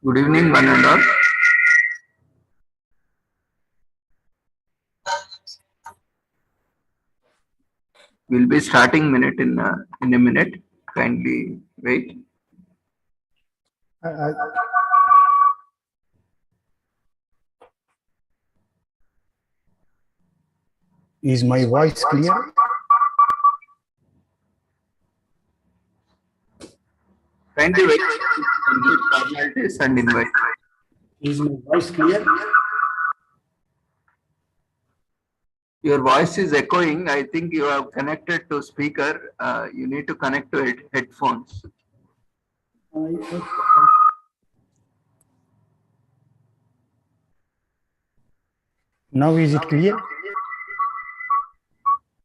Good evening, one and all. We'll be starting minute in a minute. Kindly wait. Is my voice clear? Kindly wait. Complete formalities and invite. Is my voice clear? Your voice is echoing. I think you have connected to speaker. You need to connect to headphones. Now is it clear?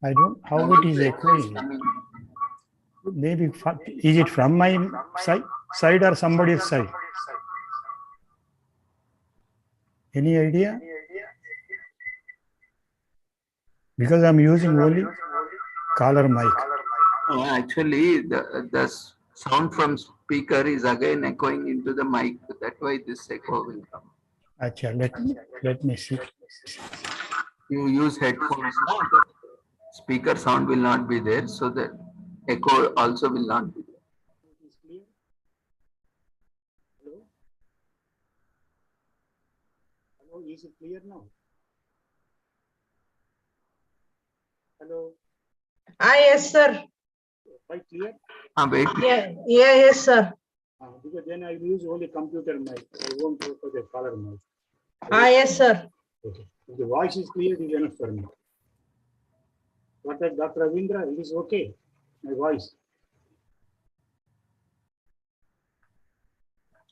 I don't. How it is echoing? Maybe is it from my side or somebody's side? Any idea? Because I'm using only caller mic. Actually, the sound from speaker is again echoing into the mic. That's why this echo will come. Achha, let me see. You use headphones now. The speaker sound will not be there, so the echo also will not be there. Hello? Hello, is it clear now? Hello? Yes, sir. Quite clear? Wait. Yes, sir. Because then I use only computer mic. I won't go for the caller mic. Yes, sir. Okay. If the voice is clear, it is enough for me. What that Dr. Ravindra, it is okay. My voice.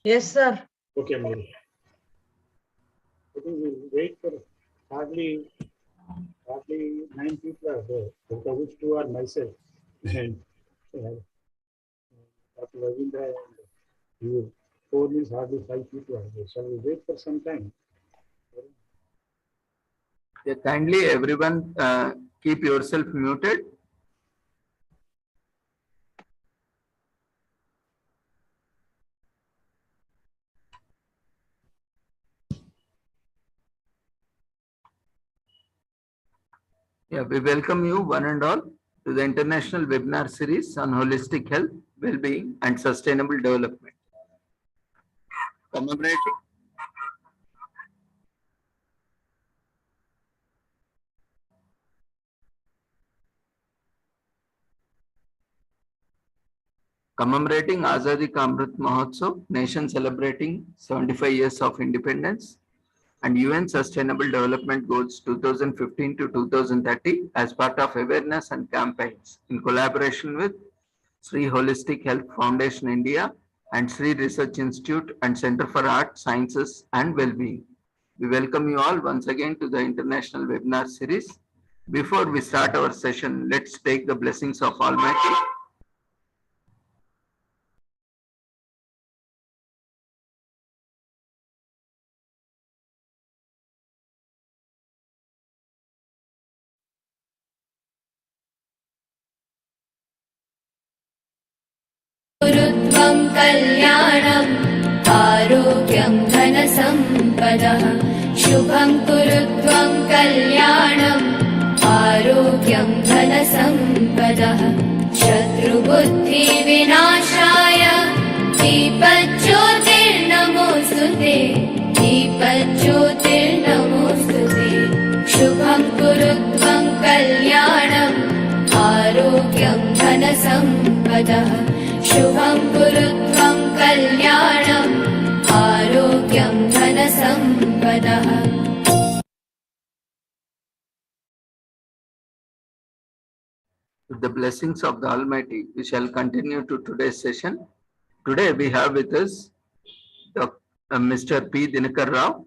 Yes, sir. Okay, Mary. I think we'll wait for hardly 9 people are there, out of which 2 are myself. And Dr. Ravindra and you, 4 means hardly 5 people are there. Shall we wait for some time? Yeah, kindly everyone keep yourself muted. Yeah, we welcome you one and all to the international webinar series on holistic health, well-being and sustainable development. Commemorating Azadi Ka Amrit Mahotsav, nation celebrating 75 years of independence and UN Sustainable Development Goals 2015 to 2030 as part of awareness and campaigns in collaboration with Sri Holistic Health Foundation India and Sri Research Institute and Center for Art, Sciences and Wellbeing. We welcome you all once again to the international webinar series. Before we start our session, let's take the blessings of Almighty. गुरुत्वं कल्याणम् आरोग्यं धनसम्पदः शुभं कुरुत्वं कल्याणम् आरोग्यं धनसम्पदः शत्रुबुद्धिविनाशाय दीपज्योतिर्नमोऽस्तुते दीपज्योतिर्नमोऽस्तुते शुभं कुरुत्वं कल्याणम् आरोग्यं धनसम्पदः शुभं कुरुत्वं कल्याणम् आरोग्यं धनसम्पदः. With the blessings of the Almighty, we shall continue to today's session. Today we have with us Mr. P. Dinakar Rao.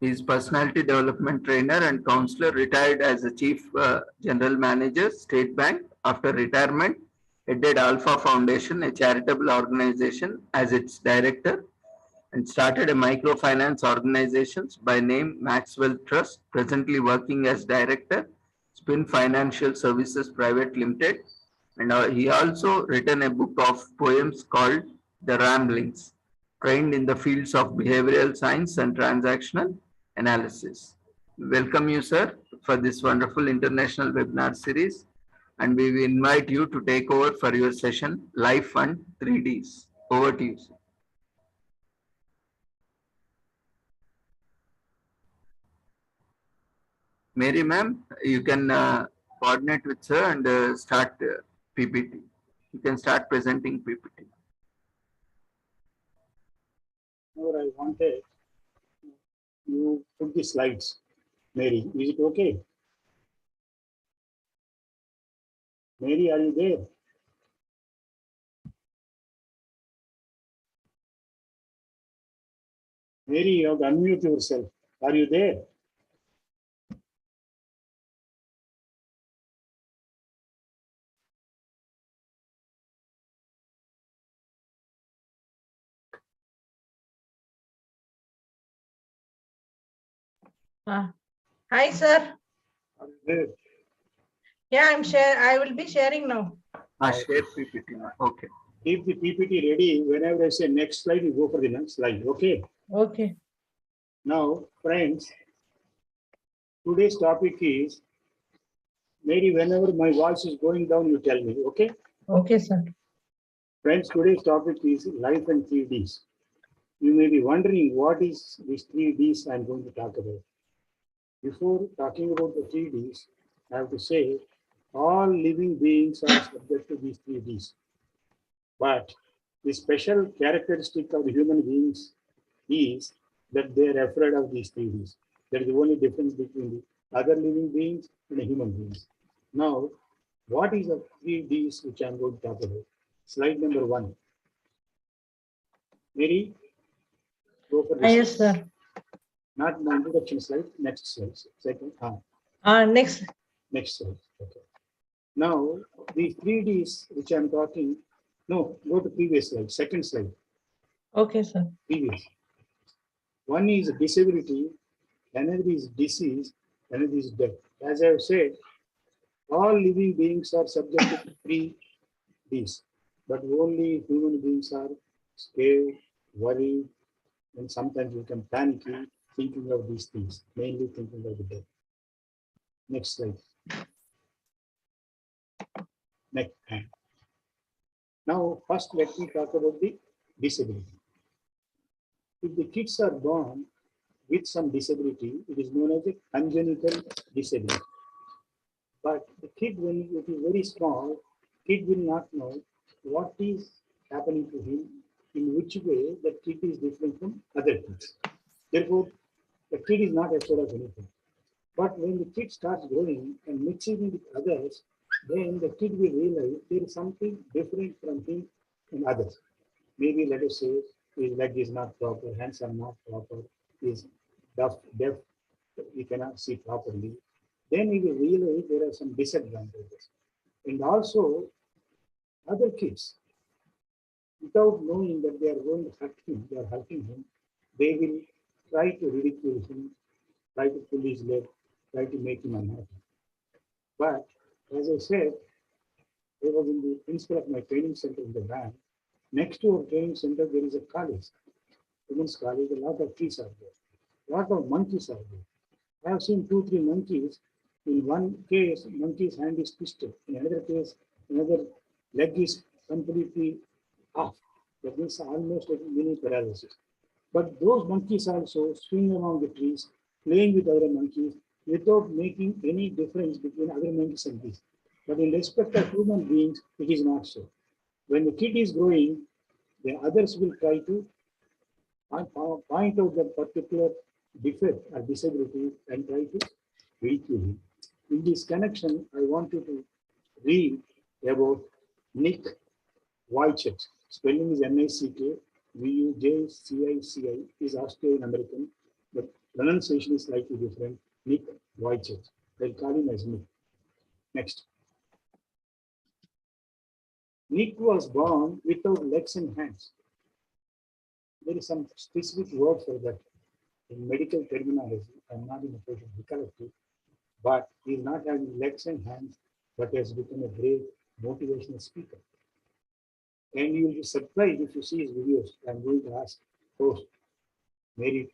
He is personality development trainer and counselor, retired as a chief general manager, State Bank. After retirement, headed Alpha Foundation, a charitable organization, as its director, and started a microfinance organization by name Maxwell Trust, presently working as director, Spin Financial Services Private Limited, And he also written a book of poems called The Ramblings, trained in the fields of behavioral science and transactional analysis. Welcome you, sir, for this wonderful international webinar series. And we will invite you to take over for your session, Life and 3Ds. Over to you, sir. Mary ma'am, you can coordinate with sir and start PPT. You can start presenting PPT. Now I wanted you put the slides. Mary, is it okay? Mary, are you there? Mary, you have to unmute yourself. Are you there? Hi, sir. Are you there? Yeah, I will be sharing now. Share PPT now. Okay. Keep the PPT ready. Whenever I say next slide, you go for the next slide. Okay. Okay. Now, friends, today's topic is, Mary, whenever my voice is going down, you tell me. Okay. Okay, sir. Friends, today's topic is life and 3Ds. You may be wondering what is these 3Ds I'm going to talk about. Before talking about the 3Ds, I have to say all living beings are subject to these 3Ds. But the special characteristic of the human beings is that they are afraid of these 3Ds. That is the only difference between the other living beings and the human beings. Now, what is the 3Ds which I'm going to talk about? Slide number 1. Mary, go for this. Yes, sir. Not the introduction slide, next slide. Second, Next. next slide. Okay. Now, the 3Ds which I'm talking, no, go to previous slide, second slide, Okay, sir. previous. One is disability, another is disease, another is death. As I have said, all living beings are subject to 3Ds, but only human beings are scared, worried, and sometimes you can panicky thinking of these things, mainly thinking of the death. Next slide. Next. Now, first let me talk about the disability. If the kids are born with some disability, it is known as a congenital disability. But the kid, when it is very small, kid will not know what is happening to him, in which way that kid is different from other kids. Therefore, the kid is not afraid of anything. But when the kid starts growing and mixing with others, then the kid will realize there is something different from him and others. Maybe let us say his leg is not proper, hands are not proper, is deaf, he cannot see properly. Then he will realize there are some disadvantages. And also other kids, without knowing that they are going to hurt him, they are hurting him, they will try to ridicule him, try to pull his leg, try to make him unhappy. But as I said, I was in the principal of my training center in the bank. Next to our training center, there is a college, women's college. A lot of trees are there. A lot of monkeys are there. I have seen 2, 3 monkeys. In one case, monkey's hand is twisted. In another case, another leg is completely off. That means almost like mini paralysis. But those monkeys also swing among the trees, playing with other monkeys without making any difference between other monkeys and these. But in respect of human beings, it is not so. When the kid is growing, the others will try to point out that particular defect or disability and try to ridicule him. In this connection, I want you to read about Nick Vujicic. Spelling is N-I-C-K, V-U-J-C-I-C-I, is Australian American, but pronunciation is slightly different. Nick Vujicic. They'll call him as Nick. Next. Nick was born without legs and hands. There is some specific word for that in medical terminology. I'm not in a position to recollect it, but he is not having legs and hands, but has become a great motivational speaker. And you will be surprised if you see his videos. I'm going to ask host Mary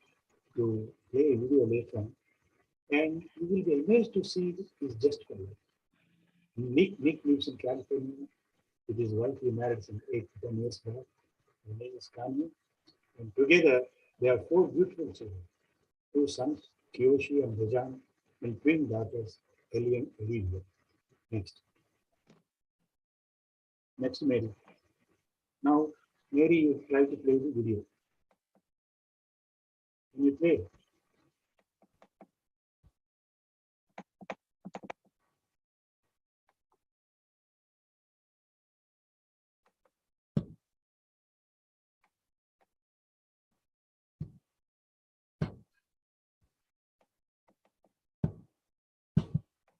to play a video later on. And you will be amazed to see his just for life. Nick lives in California with his wife. He married some 8 to 10 years back. Her name is Kanye. And together they have 4 beautiful children. 2 sons, Kiyoshi and Rajan, and twin daughters, Ellie and Olivia. Next. Next, Mary. Now, Mary, you try to play the video. Can you play?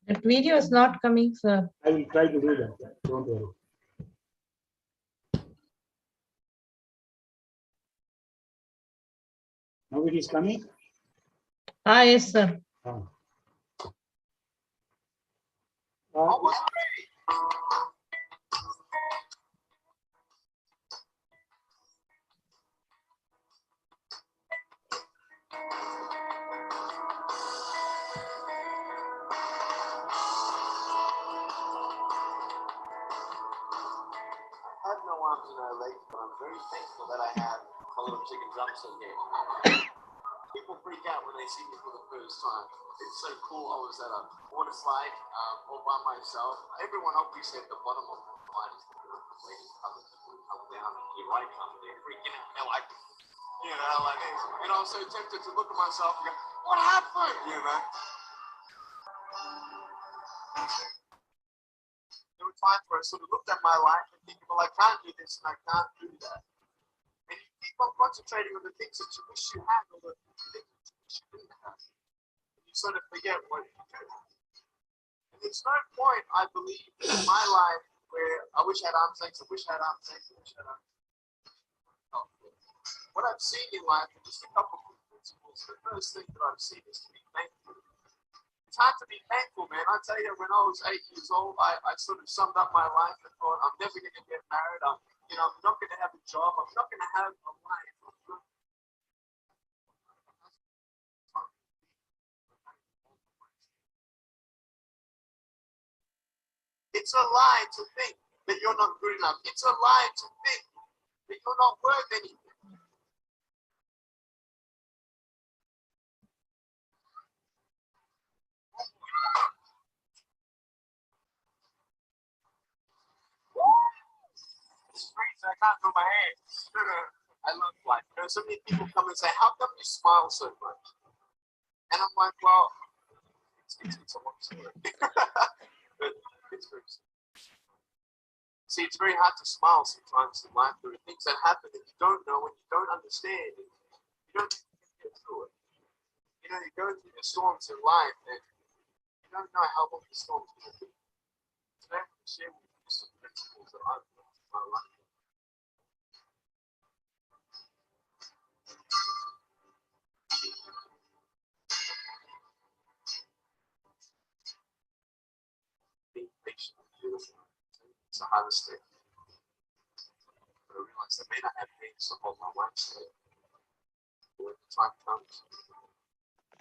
That video is not coming, sir. I will try to do that. Don't worry. Now it is coming. Yes, sir. Ah. I have no arms and no legs, but I'm very thankful that I have a little chicken drumstick here. People freak out when they see me for the first time. It's so cool. I was at a water slide all by myself. Everyone obviously at the bottom of the slide is waiting for other people to come down. And here I come. They're freaking out. They're like, you know, like, and I was so tempted to look at myself and go, what happened? You know? There were times where I sort of looked at my life and thinking, well, I can't do this and I can't do that. And you keep on concentrating on the things that you wish you had or the things that you wish you didn't have. And you sort of forget what you do. And there's no point, I believe, in my life where I wish I had arms legs, I wish I had arms legs, I wish I had arms legs. What I've seen in life are just a couple of principles. The first thing that I've seen is to be thankful. It's hard to be thankful, man. I tell you, when I was 8 years old, I sort of summed up my life and thought, I'm never going to get married. I'm not going to have a job. I'm not going to have a life. It's a lie to think that you're not good enough. It's a lie to think that you're not worth anything. It's crazy. I can't feel my hands. I love life. You know, so many people come and say, how come you smile so much? And I'm like, well, it's a long story. But it's very simple. See, it's very hard to smile sometimes in life. There are things that happen that you don't know and you don't understand. And you don't get through it. You know, you go through the storms in life and you don't know how long the storm's going to be. Today I'm going to share with you some principles that I've learned in my life. Being patient is beautiful. It's the hardest thing. But I realized I may not have things to hold my life straight. But when the time comes,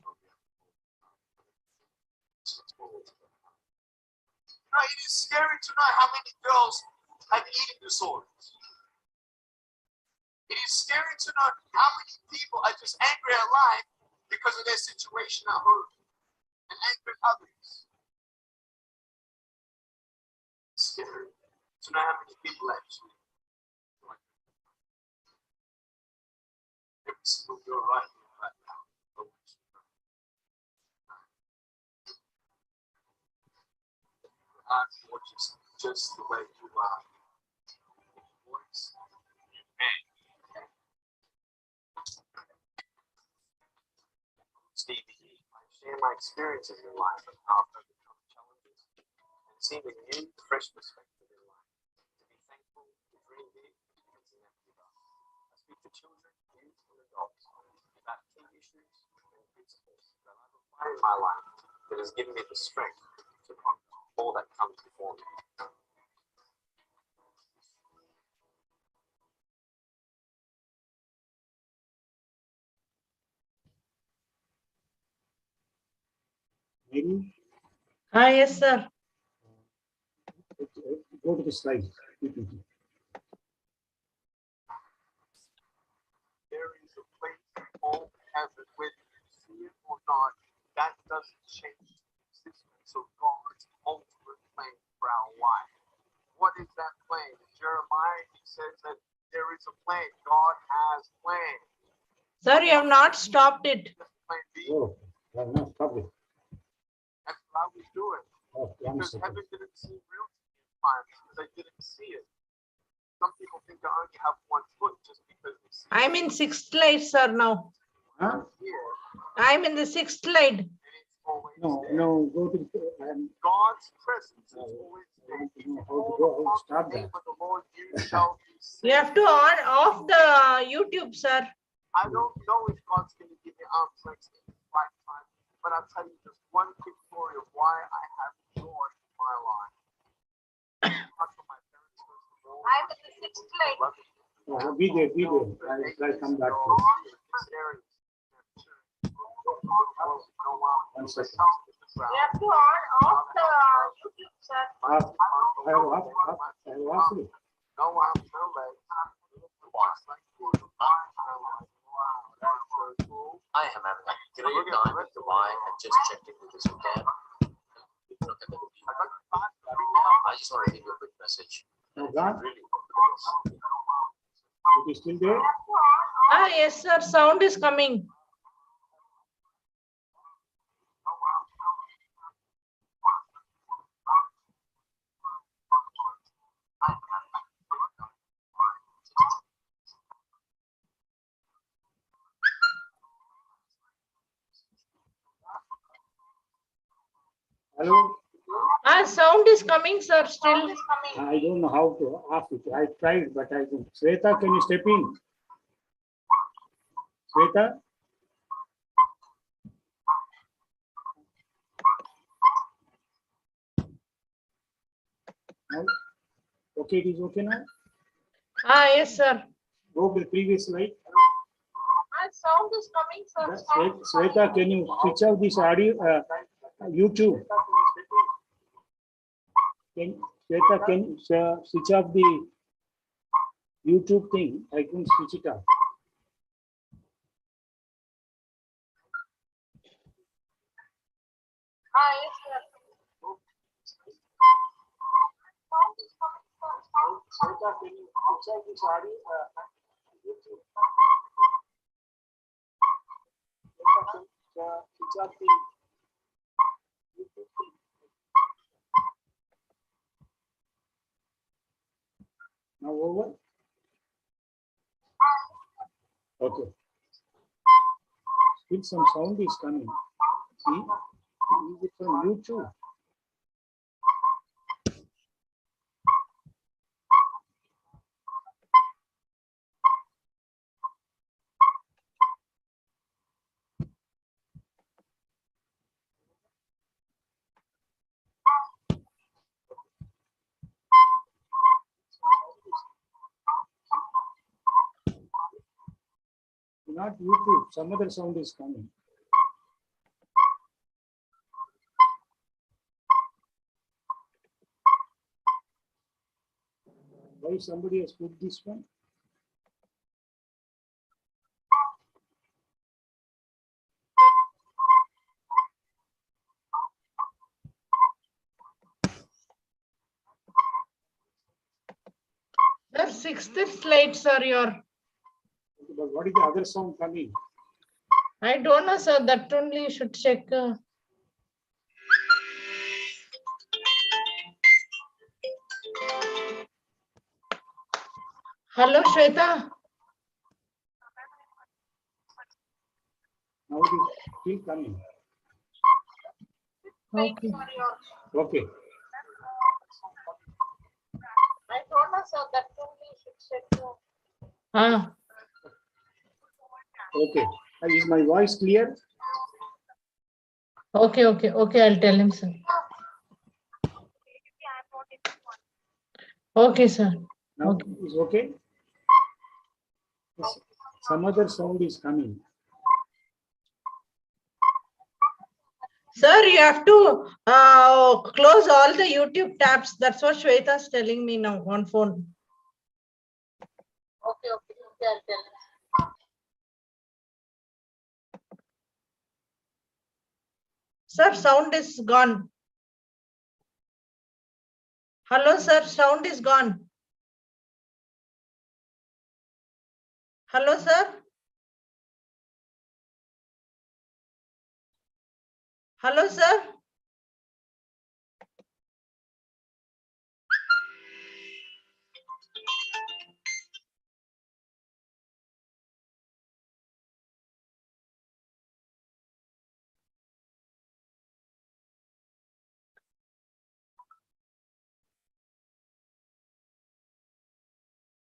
I'll be able to. You know, it is scary to know how many girls have eating disorders. It is scary to know how many people are just angry at life because of their situation at home and angry at others. It's scary to know how many people actually every single girl right now. Or just the way you are. Voice and Stevie, I share my experiences in life and how I've overcome challenges and seen a new, fresh perspective in life. To be thankful, to dream big, and to never give up. I speak to children, youth, and adults about key issues and principles that I've applied in my life that has given me the strength to conquer all that comes before me. Any, Yes, sir. go to the slide. PPT. There is a place in all heaven, whether you see it or not, that doesn't change the existence of God's ultimate plan for our life. What is that plan? In Jeremiah, he says that there is a plan. God has planned. Sir, you have not stopped it. Plan B. Oh, I have not covered. That's what I was doing. Oh, one Because second. heaven didn't seem real to me at times because I didn't see it. Some people think I only have one foot just because they see I'm in sixth slide, sir, now. Huh? it here, I'm in the sixth slide. and it's always No, there. no, go to, God's presence is I always want there. to If know you how to call go, upon the start name that. of the Lord, you shall be saved. You have to on off the YouTube, sir. I don't know if God's going to give me arms length in this lifetime, but I'll tell you just one quick story of why I have joy in my life. Apart from my parents, first of all, I'm in the sixth slide. I love you. Be there, be there. I'll come back to it. One second. You have to on off the YouTube, sir. I have asked it. No, I'm so late. I am having a great time in Dubai and just checked in with this weekend. Look at the view. I just want to give you a quick message. No, gone? Really, It is still there? Yes, sir. Sound is coming. Hello? Sound is coming, sir, still. I don't know how to ask it. I tried, but I don't. Sweta, can you step in? Sweta? No? Okay, it is okay now? Yes, sir. Go to the previous slide. Sound is coming, sir. Sweta, can you switch off this audio, YouTube? Sweta, can you switch off the YouTube thing? I can switch it off. Yes, sir. Sweta, can you switch off this audio? YouTube? Switch off the YouTube thing. Now over? Okay. Still some sound is coming. See? Is it from YouTube? Not YouTube, some other sound is coming. Why somebody has put this one? Sir, sixth slide, sir, your. But what is the other sound coming? I don't know, sir. That only you should check. Hello, Shweta. Now it is still coming. Okay. Okay. I don't know, sir. That only you should check. Okay. Is my voice clear? Okay. I'll tell him, sir. Okay, sir. Now Okay. is okay? Yes. Some other sound is coming. Sir, you have to close all the YouTube tabs. That's what Shweta is telling me now on phone. Okay, I'll tell. Sir, sound is gone. Hello, sir, sound is gone. Hello, sir. Hello, sir.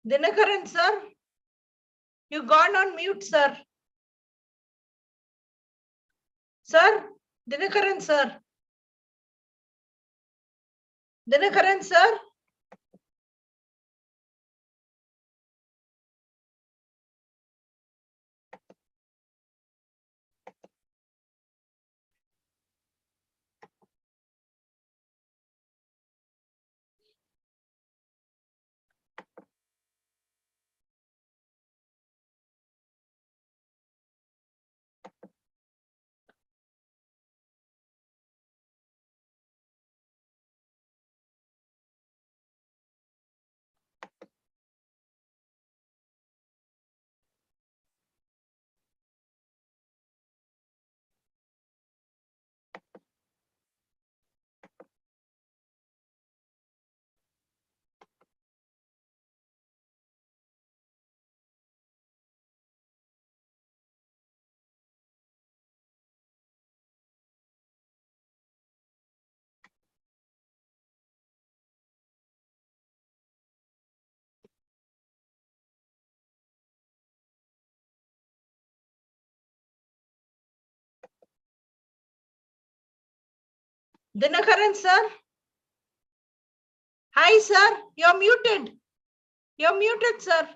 Dinakaran, sir. You gone on mute, sir. Sir, Dinakaran, sir. Dinakaran, sir. Dinakaran, sir. Hi, sir. You're muted. You're muted, sir.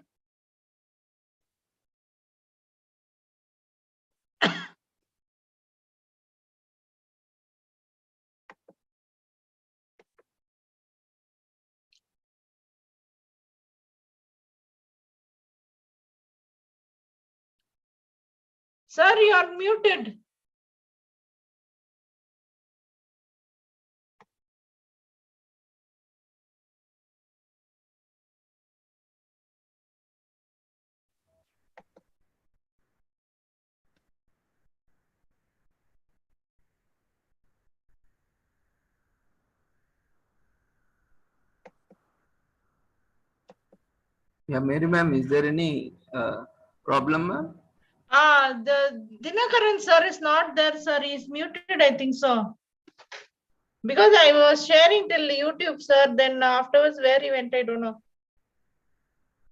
Sir, you're muted. Yeah, Mary ma'am, is there any problem, ma'am? The Dinakaran, sir, is not there, sir. He's muted, I think so. Because I was sharing till YouTube, sir. Then afterwards, where he went, I don't know.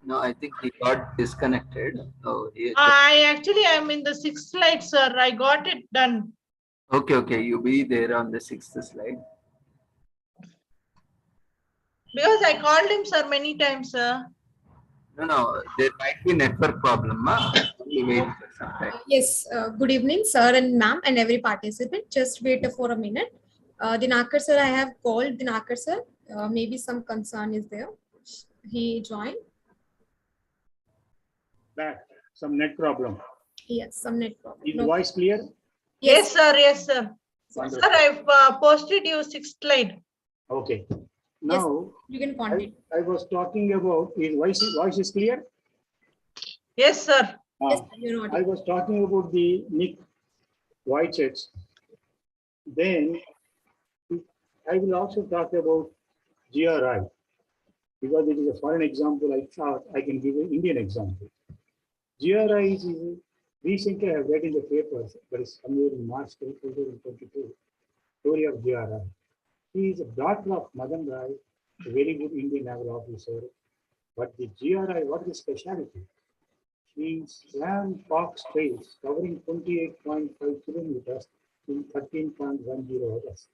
No, I think he got disconnected. Oh, I actually am in the 6th slide, sir. I got it done. okay. You be there on the 6th slide. Because I called him, sir, many times, sir. No, there might be network problem. Only wait for some time. Yes, good evening, sir and ma'am, and every participant. Just wait for a minute. Dinakar sir, I have called Dinakar sir. Maybe some concern is there. He joined. That some net problem. Yes, some net problem. Is the voice clear? Yes, sir. Yes, sir. Wonderful. Sir, I've posted you 6th slide. Okay. Now You can continue. I was talking about is voice is clear? Yes, sir. Yes, Ah, you're I audible. was talking about the Nick Vujicic. Then I will also talk about GRI because it is a foreign example. I thought I can give an Indian example. GRI is recently I have read in the papers, but it's somewhere in March 2022. Story of GRI. She is a daughter of Madan Rai, a very good Indian naval officer. But the GRI, what is the specialty? She swam Fox Trails covering 28.5 kilometers in 13.10 hours.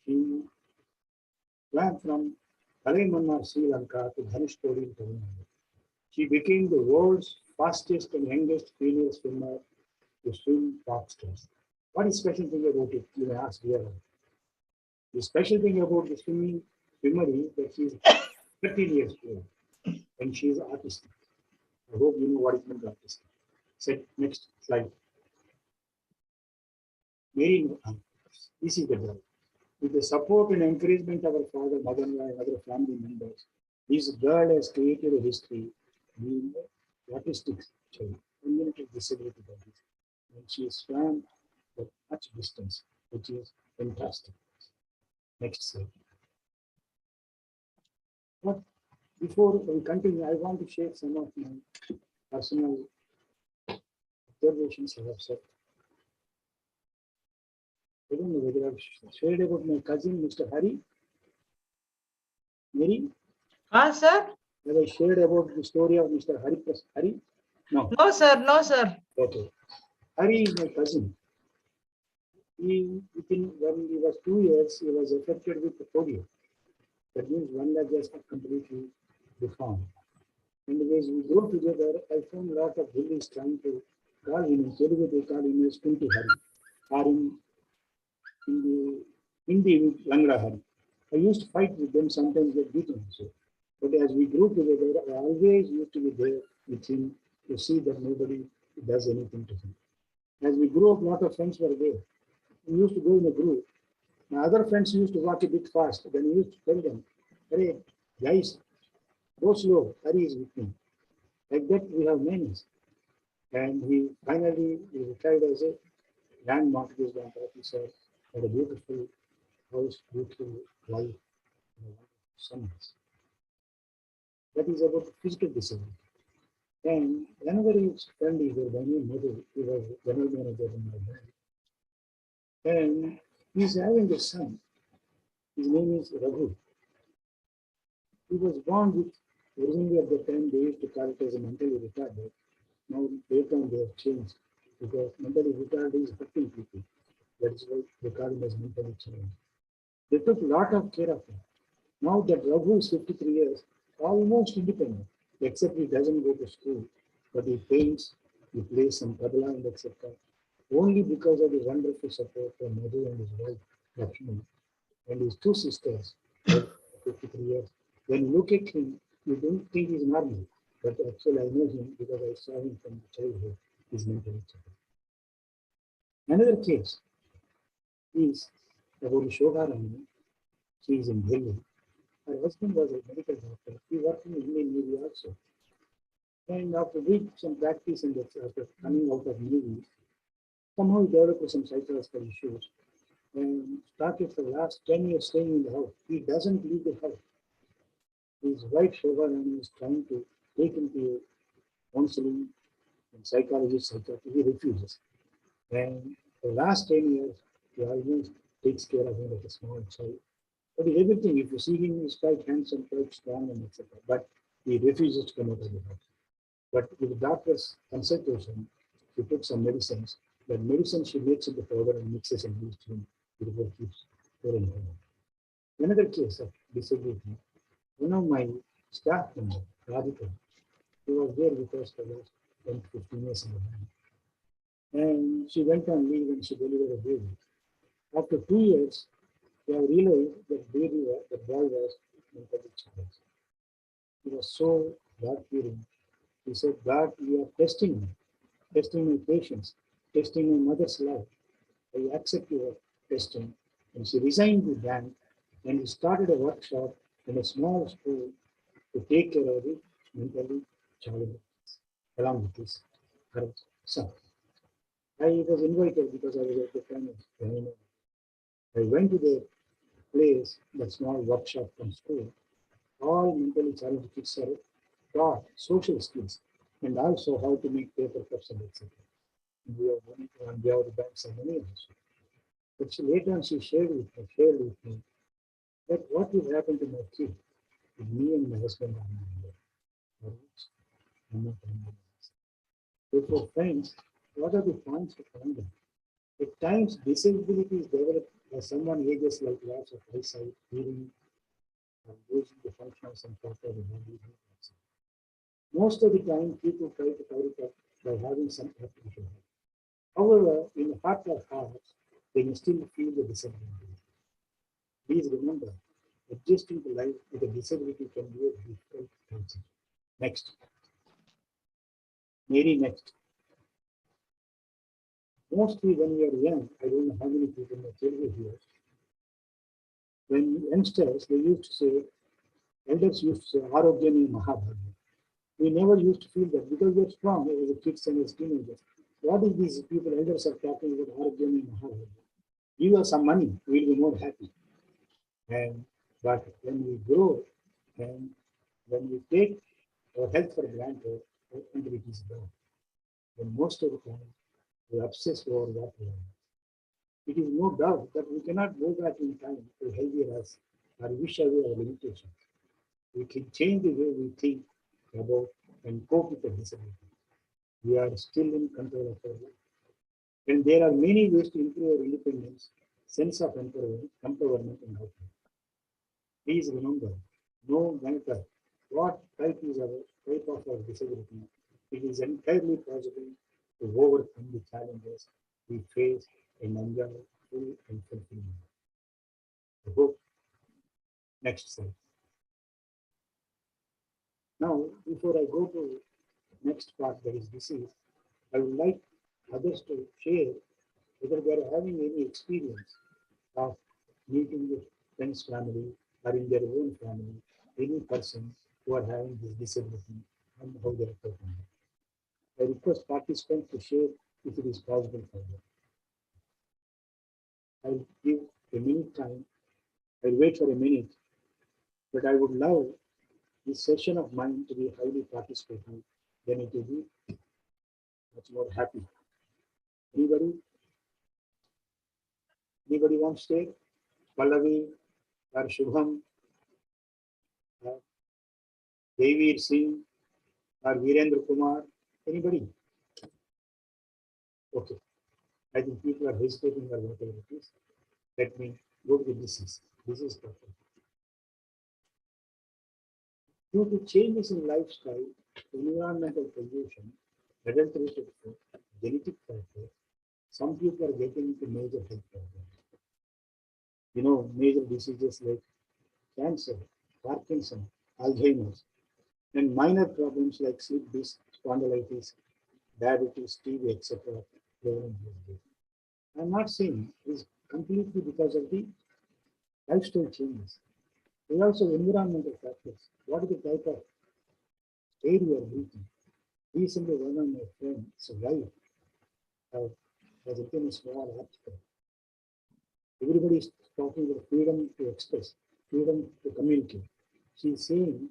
She swam from Kalaimannar, Sri Lanka to Dhanushkodi in Tamil Nadu. She became the world's fastest and youngest female swimmer to swim Fox Trails. What is special thing about it? You may ask here. The special thing about the swimmer is that she is 13 years old and she is autistic. I hope you know what is meant by autistic. Set next slide. Mary, this is the girl. With the support and encouragement of her father, mother-in-law, and other family members, this girl has created a history being autistic child, unlimited disability bodies. And she swam for much distance, which is fantastic. Next slide. But before we continue, I want to share some of my personal observations I have set. I don't know whether I've shared about my cousin, Mr. Hari. Mary, Sir? have I shared about the story of Mr. Hari? Hari? No. No, sir. No, sir. Okay. Hari is my cousin. When he was 2 years, he was affected with polio. That means one leg was completely deformed. And as we go together, I found a lot of bullies trying to call him in Telugu, they call him as Kunti Hari, or in the Hindi with Langra Hari. I used to fight with them, sometimes they beat him also. But as we grew together, I always used to be there with him to see that nobody does anything to him. As we grew up, a lot of friends were there. We used to go in a group. My other friends used to walk a bit fast. Then we used to tell them, hey, guys, go slow. Hari is with me. Like that, we have many. And he finally retired as a land mortgage bank officer, had a beautiful house, beautiful wife, sons. That is about physical disability. And whenever his friend is there, by name Madhu, he was general manager in my bank. And he's having a son. His name is Raghu. He was born with, originally at the time they used to call it as a mentally retarded. Now later on they have changed because mentally retarded is hurting people. That is why they call him as mentally challenged. They took a lot of care of him. Now that Raghu is 53 years, almost independent, except he doesn't go to school, but he paints, he plays some tabla and etc. Only because of the wonderful support from Madhu and his wife, Lakshmi, and his two sisters, 53 years. When you look at him, you don't think he's normal, but actually I know him because I saw him from childhood. He's mentally challenged. Another case is about Shobha Rani. She is in Delhi. Her husband was a medical doctor. He worked in the Indian Navy also. And after doing some practice and after coming out of Navy, somehow he developed some psychological issues and started for the last 10 years staying in the house. He doesn't leave the house. His wife Shobha Rani is trying to take him to counseling and psychology, psychiatry. He refuses. And for the last 10 years, he almost takes care of him like a small child. But everything, if you see him, he's quite handsome, quite strong, and etc. But he refuses to come out of the house. But with the doctor's consultation, she took some medicines. That medicine she makes into powder and mixes and gives to him. It keeps pouring home. Another case of disability, one of my staff members, Radhika, she was there with us for the last 10 to 15 years in the bank. And she went on leave and she delivered a baby. After 2 years, we have realized that the boy was mentally challenged. He was so God-fearing. He said, God, you are testing me, testing my patience, testing my mother's love. I accept your testing. And she resigned the bank and we started a workshop in a small school to take care of the mentally challenged along with his her son. I was invited because I was at the time of I went to the place, that small workshop from school. All mentally challenged kids are taught social skills and also how to make paper cups and etc. We have money on behalf of the banks and money also. But later on she shared with me that what will happen to my kid if me and my husband are not. Therefore, friends, what are the points to find them? At times, disability is developed by someone ages like loss of eyesight, hearing, or losing the function of some part of the body. Most of the time, people try to cover it up by having some artificial help. However, in the heart of hearts, they may still feel the disability. Please remember, adjusting to life with a disability can be a difficult task. Next. Mary, next. Mostly when we are young, I don't know how many people may tell you here. When youngsters, they used to say, elders used to say, Arogyani Mahabharata. We never used to feel that because we are strong as a kids and as teenagers. What is these people, elders are talking about Arogyani Mahabharata? Give us some money, we'll be more happy. And but when we grow and when we take our health for granted, our it is gone. And most of the time, we obsess over what we are. It is no doubt that we cannot go back in time to healthier us or wish away our limitations. We can change the way we think about and cope with the disability. We are still in control of our life. And there are many ways to improve our independence, sense of empowerment, and outlook. Please remember, no matter what type of our disability, it is entirely possible to overcome the challenges we face and enjoy full and fulfillment. I hope. Next slide. Now, before I go to next part, that is disease, I would like others to share whether they are having any experience of meeting with friends' family or in their own family, any person who are having this disability and how they are coping. I request participants to share if it is possible for them. I'll give a minute time. I'll wait for a minute, but I would love this session of mine to be highly participative, then it will be much more happy. Anybody? Anybody wants to take? Pallavi or Shubham, Devir Singh or Virendra Kumar? Anybody? Okay. I think people are hesitating or whatever it is. Let me go to the disease. This is perfect. Due to changes in lifestyle, environmental pollution, adulterated food, genetic factors, some people are getting into major health problems. You know, major diseases like cancer, Parkinson, Alzheimer's, and minor problems like sleep disc, spondylitis, diabetes, TB, etc. I'm not saying it's completely because of the lifestyle changes. There are also environmental factors. What is the type of air you are breathing? Recently, one of my friends' wife has written a small article. Everybody is talking about freedom to express, freedom to communicate. She's saying,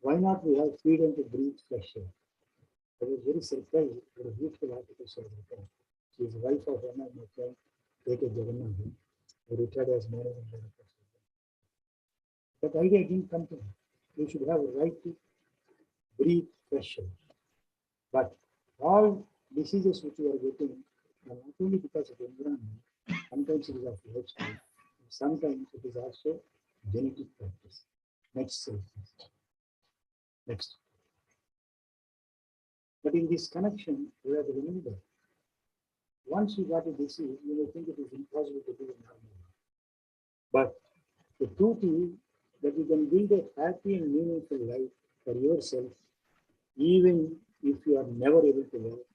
why not we have freedom to breathe fresh air? I was very surprised. What a beautiful article she has written. She is the wife of one of my friends, K.K. Jagannathan, who retired as managing director. That idea didn't come to me. We should have a right to breathe fresh air. But all diseases which we are getting are not only because of the environment, sometimes it is of lifestyle, sometimes it is also genetic factors. Next slide, please. Next. But in this connection, we have to remember, once you got a disease, you may think it is impossible to do it normally. But the truth is that you can build a happy and meaningful life for yourself, even if you are never able to walk,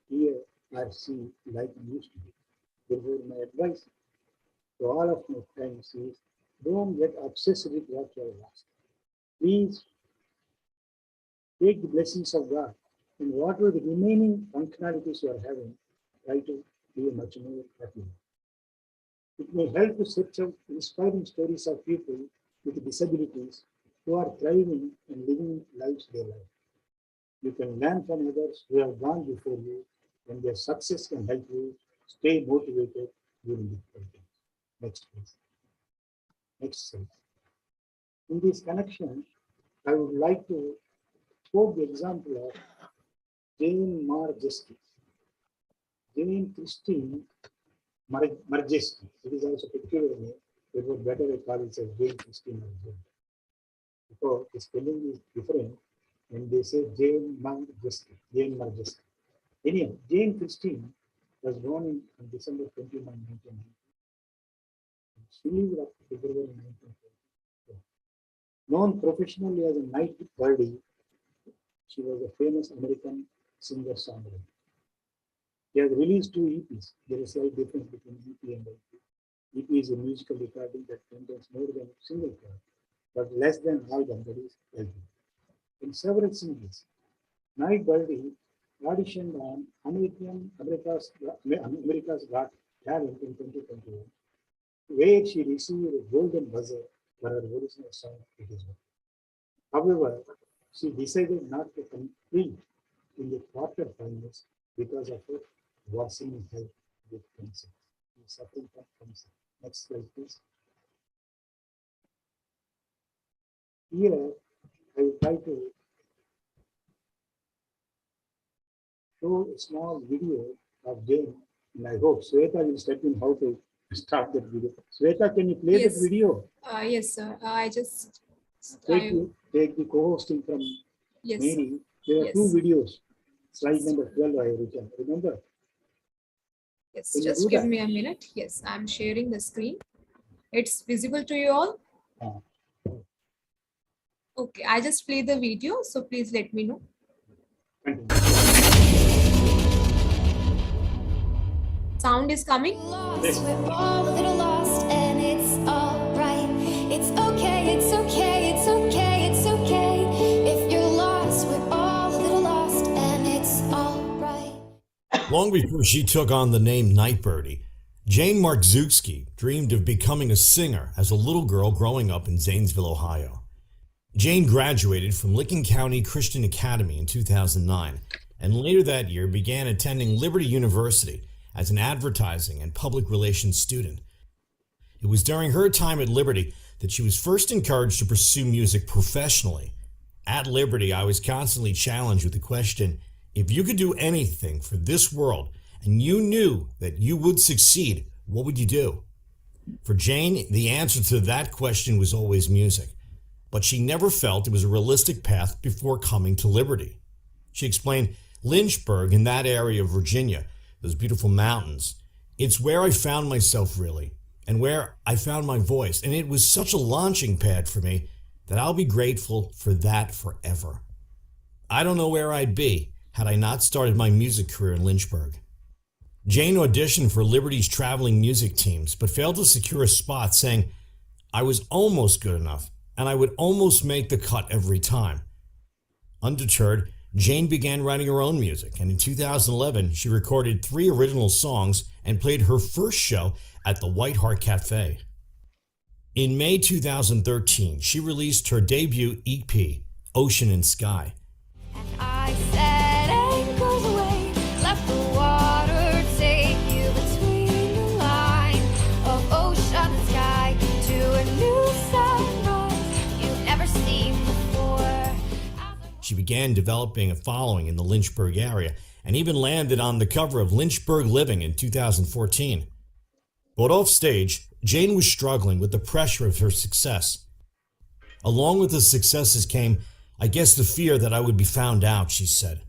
hear, or see like you used to be. Therefore, my advice to all of my friends is don't get obsessed with what you have lost. Please take the blessings of God and whatever the remaining functionalities you are having, try to be a much more happy. It may help to search out inspiring stories of people with disabilities who are thriving and living lives their life. You can learn from others who have gone before you, and their success can help you stay motivated during difficult times. Next, please. Next slide. In this connection, I would like to quote the example of Jane Marjeski. Jane Christine Marjeski. It is also peculiar name. It was better I call it as Jane Christine Marjeski. Because the spelling is different, and they say Jane Marjeski. Jane Marjeski. Anyhow, Jane Christine was born on December 21, 1990. She lived up to February 1944. Known professionally as a night birdie, she was a famous American singer-songwriter. She has released 2 EPs. There is a slight difference between EP and LP. EP is a musical recording that contains more than a single track, but less than album, that is LP. In several singles, Night Birdie auditioned on America's Got Talent in 2021, where she received a golden buzzer for her original song, It Is Well. However, she decided not to compete in the quarterfinals because of her worsening health with cancer. She is suffering from cancer. Next slide, please. Here, I will try to show a small video of Jane, and I hope Sweta will step in how to start that video. Sweta, can you play Yes. that video? Yes, sir. I just. Take the co-hosting from Yes. Mary. There are Yes. 2 videos. Slide number 12 I have written. Remember? Yes, Can you just do give that? me a minute. Yes, I'm sharing the screen. It's visible to you all. Ah. Okay, I just play the video, so please let me know. Continue. Sound is coming. Lost, we're all a little lost, and it's all right. It's okay, it's okay, it's okay, it's okay. If you're lost, we're all a little lost, and it's all right. Long before she took on the name Night Birdie, Jane Marczewski dreamed of becoming a singer as a little girl growing up in Zanesville, Ohio. Jane graduated from Licking County Christian Academy in 2009, and later that year began attending Liberty University as an advertising and public relations student. It was during her time at Liberty that she was first encouraged to pursue music professionally. At Liberty, I was constantly challenged with the question, if you could do anything for this world and you knew that you would succeed, what would you do? For Jane, the answer to that question was always music, but she never felt it was a realistic path before coming to Liberty. She explained, Lynchburg, in that area of Virginia, those beautiful mountains, it's where I found myself really, and where I found my voice, and it was such a launching pad for me that I'll be grateful for that forever. I don't know where I'd be had I not started my music career in Lynchburg. Jane auditioned for Liberty's traveling music teams, but failed to secure a spot, saying, I was almost good enough, and I would almost make the cut every time. Undeterred, Jane began writing her own music, and in 2011, she recorded 3 original songs and played her first show at the White Hart Cafe. In May 2013, she released her debut EP, Ocean and Sky. And I set anchors away, left the water take you between the line of ocean and sky to a new sunrise you've never seen before. She began developing a following in the Lynchburg area and even landed on the cover of Lynchburg Living in 2014. But off stage, Jane was struggling with the pressure of her success. Along with the successes came, I guess, the fear that I would be found out, she said.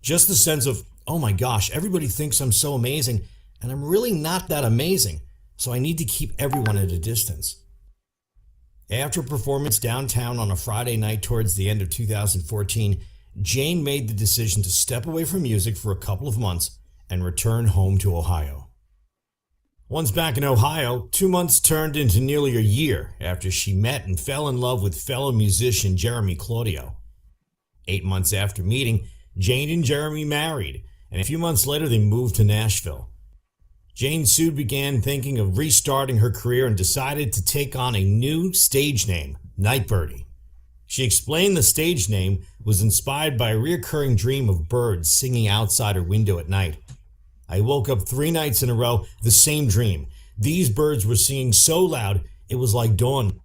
Just the sense of, oh my gosh, everybody thinks I'm so amazing, and I'm really not that amazing, so I need to keep everyone at a distance. After a performance downtown on a Friday night towards the end of 2014, Jane made the decision to step away from music for a couple of months and return home to Ohio. Once back in Ohio, 2 months turned into nearly a year after she met and fell in love with fellow musician Jeremy Claudio. 8 months after meeting, Jane and Jeremy married, and a few months later they moved to Nashville. Jane soon began thinking of restarting her career and decided to take on a new stage name, Night Birdie. She explained the stage name was inspired by a recurring dream of birds singing outside her window at night. I woke up 3 nights in a row, the same dream. These birds were singing so loud, it was like dawn.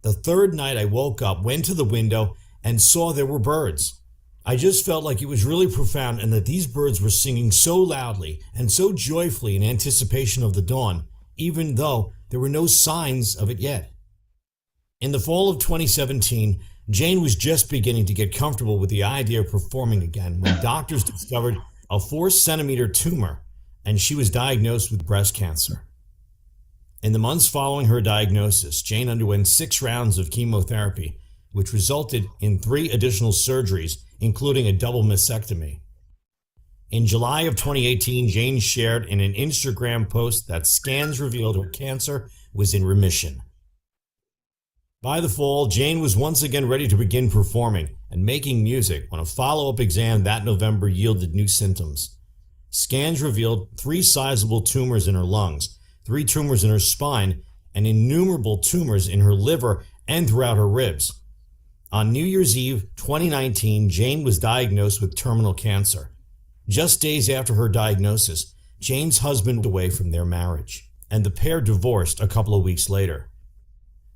The 3rd night I woke up, went to the window, and saw there were birds. I just felt like it was really profound and that these birds were singing so loudly and so joyfully in anticipation of the dawn, even though there were no signs of it yet. In the fall of 2017, Jane was just beginning to get comfortable with the idea of performing again when doctors discovered a 4-centimeter tumor and she was diagnosed with breast cancer. In the months following her diagnosis, Jane underwent 6 rounds of chemotherapy, which resulted in 3 additional surgeries, including a double mastectomy. In July of 2018, Jane shared in an Instagram post that scans revealed her cancer was in remission. By the fall, Jane was once again ready to begin performing and making music when a follow-up exam that November yielded new symptoms. Scans revealed 3 sizable tumors in her lungs, 3 tumors in her spine, and innumerable tumors in her liver and throughout her ribs. On New Year's Eve 2019, Jane was diagnosed with terminal cancer. Just days after her diagnosis, Jane's husband went away from their marriage, and the pair divorced a couple of weeks later.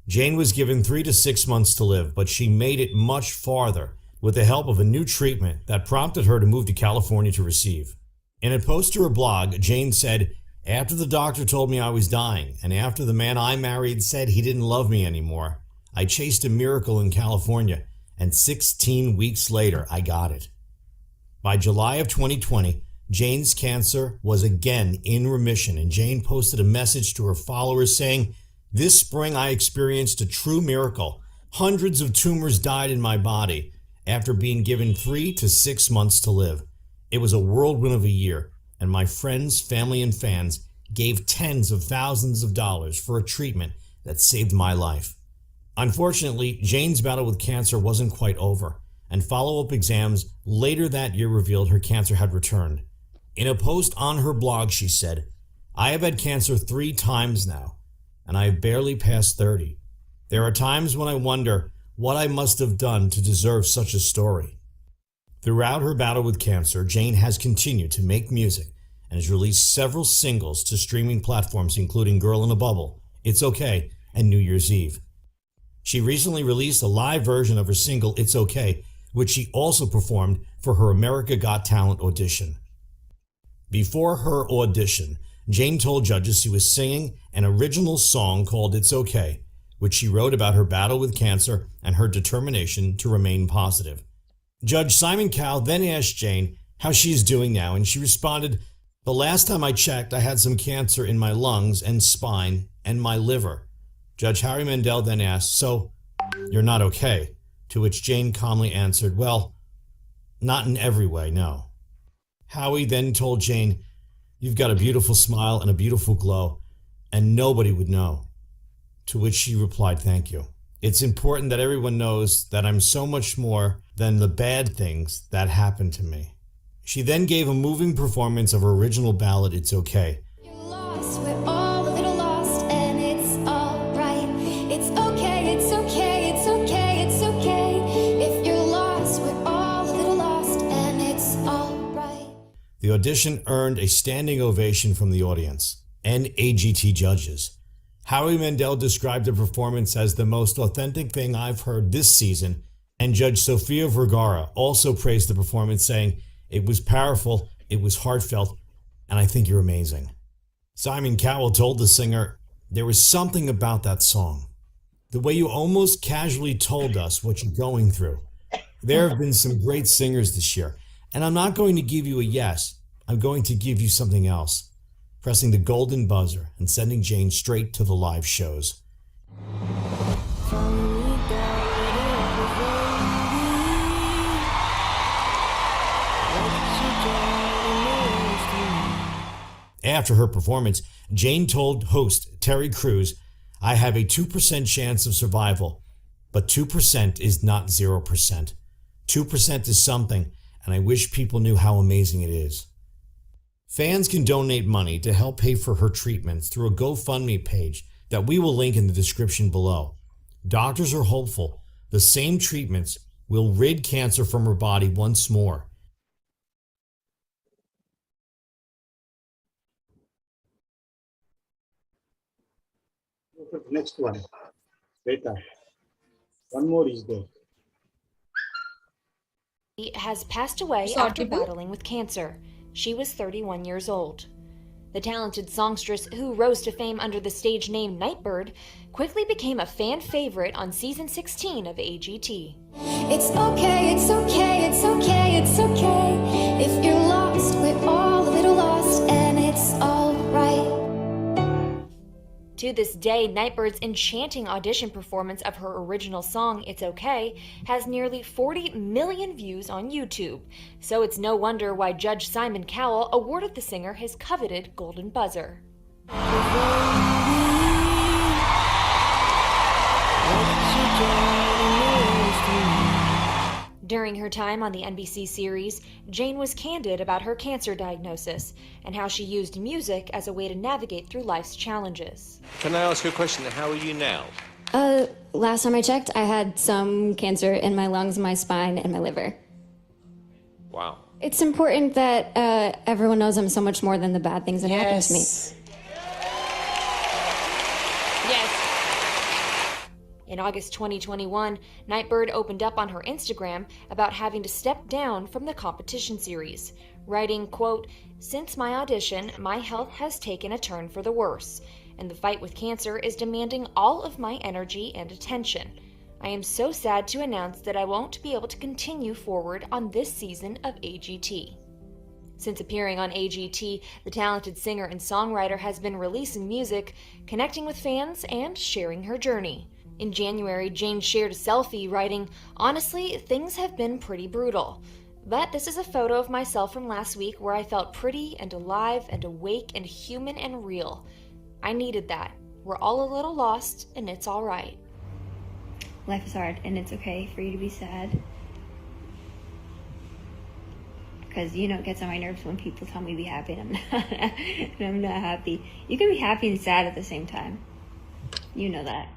Jane was given 3 to 6 months to live, but she made it much farther with the help of a new treatment that prompted her to move to California to receive. In a post to her blog, Jane said, "After the doctor told me I was dying, and after the man I married said he didn't love me anymore, I chased a miracle in California, and 16 weeks later, I got it." By July of 2020, Jane's cancer was again in remission, and Jane posted a message to her followers saying, "This spring I experienced a true miracle. Hundreds of tumors died in my body after being given 3 to 6 months to live. It was a whirlwind of a year, and my friends, family, and fans gave tens of thousands of dollars for a treatment that saved my life." Unfortunately, Jane's battle with cancer wasn't quite over, and follow-up exams later that year revealed her cancer had returned. In a post on her blog, she said, "I have had cancer 3 times now, and I have barely passed 30. There are times when I wonder what I must have done to deserve such a story." Throughout her battle with cancer, Jane has continued to make music and has released several singles to streaming platforms including Girl in a Bubble, It's Okay, and New Year's Eve. She recently released a live version of her single It's Okay, which she also performed for her America Got Talent audition. Before her audition, Jane told judges she was singing an original song called It's Okay, which she wrote about her battle with cancer and her determination to remain positive. Judge Simon Cowell then asked Jane how she is doing now, and she responded, "The last time I checked, I had some cancer in my lungs and spine and my liver." Judge Howie Mandel then asked, "So, you're not okay?" To which Jane calmly answered, "Well, not in every way, no." Howie then told Jane, "You've got a beautiful smile and a beautiful glow, and nobody would know." To which she replied, "Thank you. It's important that everyone knows that I'm so much more than the bad things that happened to me." She then gave a moving performance of her original ballad, It's Okay. You're lost, we're all a little lost, and it's all right. It's okay, it's okay, it's okay, it's okay. If you're lost, we're all a little lost, and it's all right. The audition earned a standing ovation from the audience and AGT judges. Howie Mandel described the performance as the most authentic thing I've heard this season, and Judge Sofia Vergara also praised the performance, saying, "It was powerful, it was heartfelt, and I think you're amazing." Simon Cowell told the singer, "There was something about that song. The way you almost casually told us what you're going through. There have been some great singers this year, and I'm not going to give you a yes, I'm going to give you something else." Pressing the golden buzzer and sending Jane straight to the live shows. After her performance, Jane told host Terry Crews, "I have a 2% chance of survival, but 2% is not 0%. 2% is something, and I wish people knew how amazing it is." Fans can donate money to help pay for her treatments through a GoFundMe page that we will link in the description below. Doctors are hopeful the same treatments will rid cancer from her body once more. Next one. Beta. One more is there. She has passed away after battling with cancer. She was 31 years old. The talented songstress, who rose to fame under the stage name Nightbird, quickly became a fan favorite on season 16 of AGT. It's okay, it's okay, it's okay, it's okay. If you're lost, we're all a little lost, and it's it's alright. To this day, Nightbird's enchanting audition performance of her original song, It's Okay, has nearly 40 million views on YouTube, so it's no wonder why Judge Simon Cowell awarded the singer his coveted Golden Buzzer. During her time on the NBC series, Jane was candid about her cancer diagnosis and how she used music as a way to navigate through life's challenges. Can I ask you a question? How are you now? Last time I checked, I had some cancer in my lungs, my spine, and my liver. Wow. It's important that everyone knows I'm so much more than the bad things that happened to me. In August 2021, Nightbird opened up on her Instagram about having to step down from the competition series, writing, quote, "Since my audition, my health has taken a turn for the worse, and the fight with cancer is demanding all of my energy and attention. I am so sad to announce that I won't be able to continue forward on this season of AGT." Since appearing on AGT, the talented singer and songwriter has been releasing music, connecting with fans, and sharing her journey. In January, Jane shared a selfie writing, "Honestly, things have been pretty brutal. But this is a photo of myself from last week where I felt pretty and alive and awake and human and real. I needed that. We're all a little lost, and it's all right." Life is hard, and it's okay for you to be sad. Because, it gets on my nerves when people tell me to be happy, and I'm not happy. You can be happy and sad at the same time. You know that.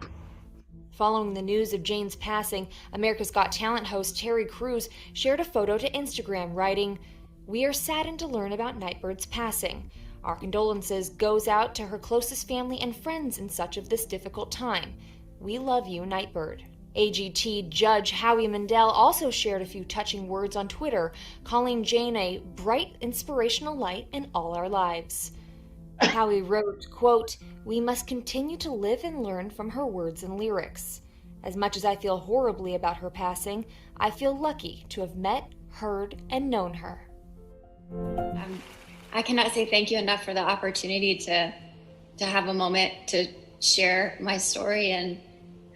Following the news of Jane's passing, America's Got Talent host Terry Crews shared a photo to Instagram writing, "We are saddened to learn about Nightbird's passing. Our condolences goes out to her closest family and friends in such of this difficult time. We love you, Nightbird." AGT judge Howie Mandel also shared a few touching words on Twitter, calling Jane a bright, inspirational light in all our lives. Howie wrote, quote, "We must continue to live and learn from her words and lyrics. As much as I feel horribly about her passing, I feel lucky to have met, heard, and known her." I cannot say thank you enough for the opportunity to have a moment to share my story. And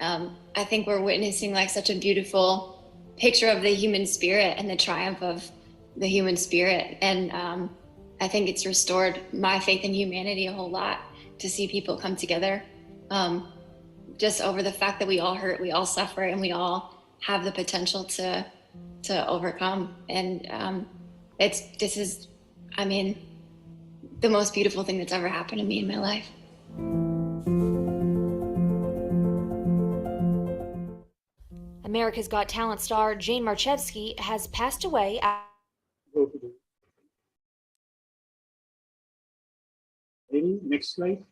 I think we're witnessing such a beautiful picture of the human spirit and the triumph of the human spirit. And I think it's restored my faith in humanity a whole lot to see people come together just over the fact that we all hurt, we all suffer, and we all have the potential to overcome. And this is the most beautiful thing that's ever happened to me in my life. America's Got Talent star Jane Marchevsky has passed away. Go to the next slide.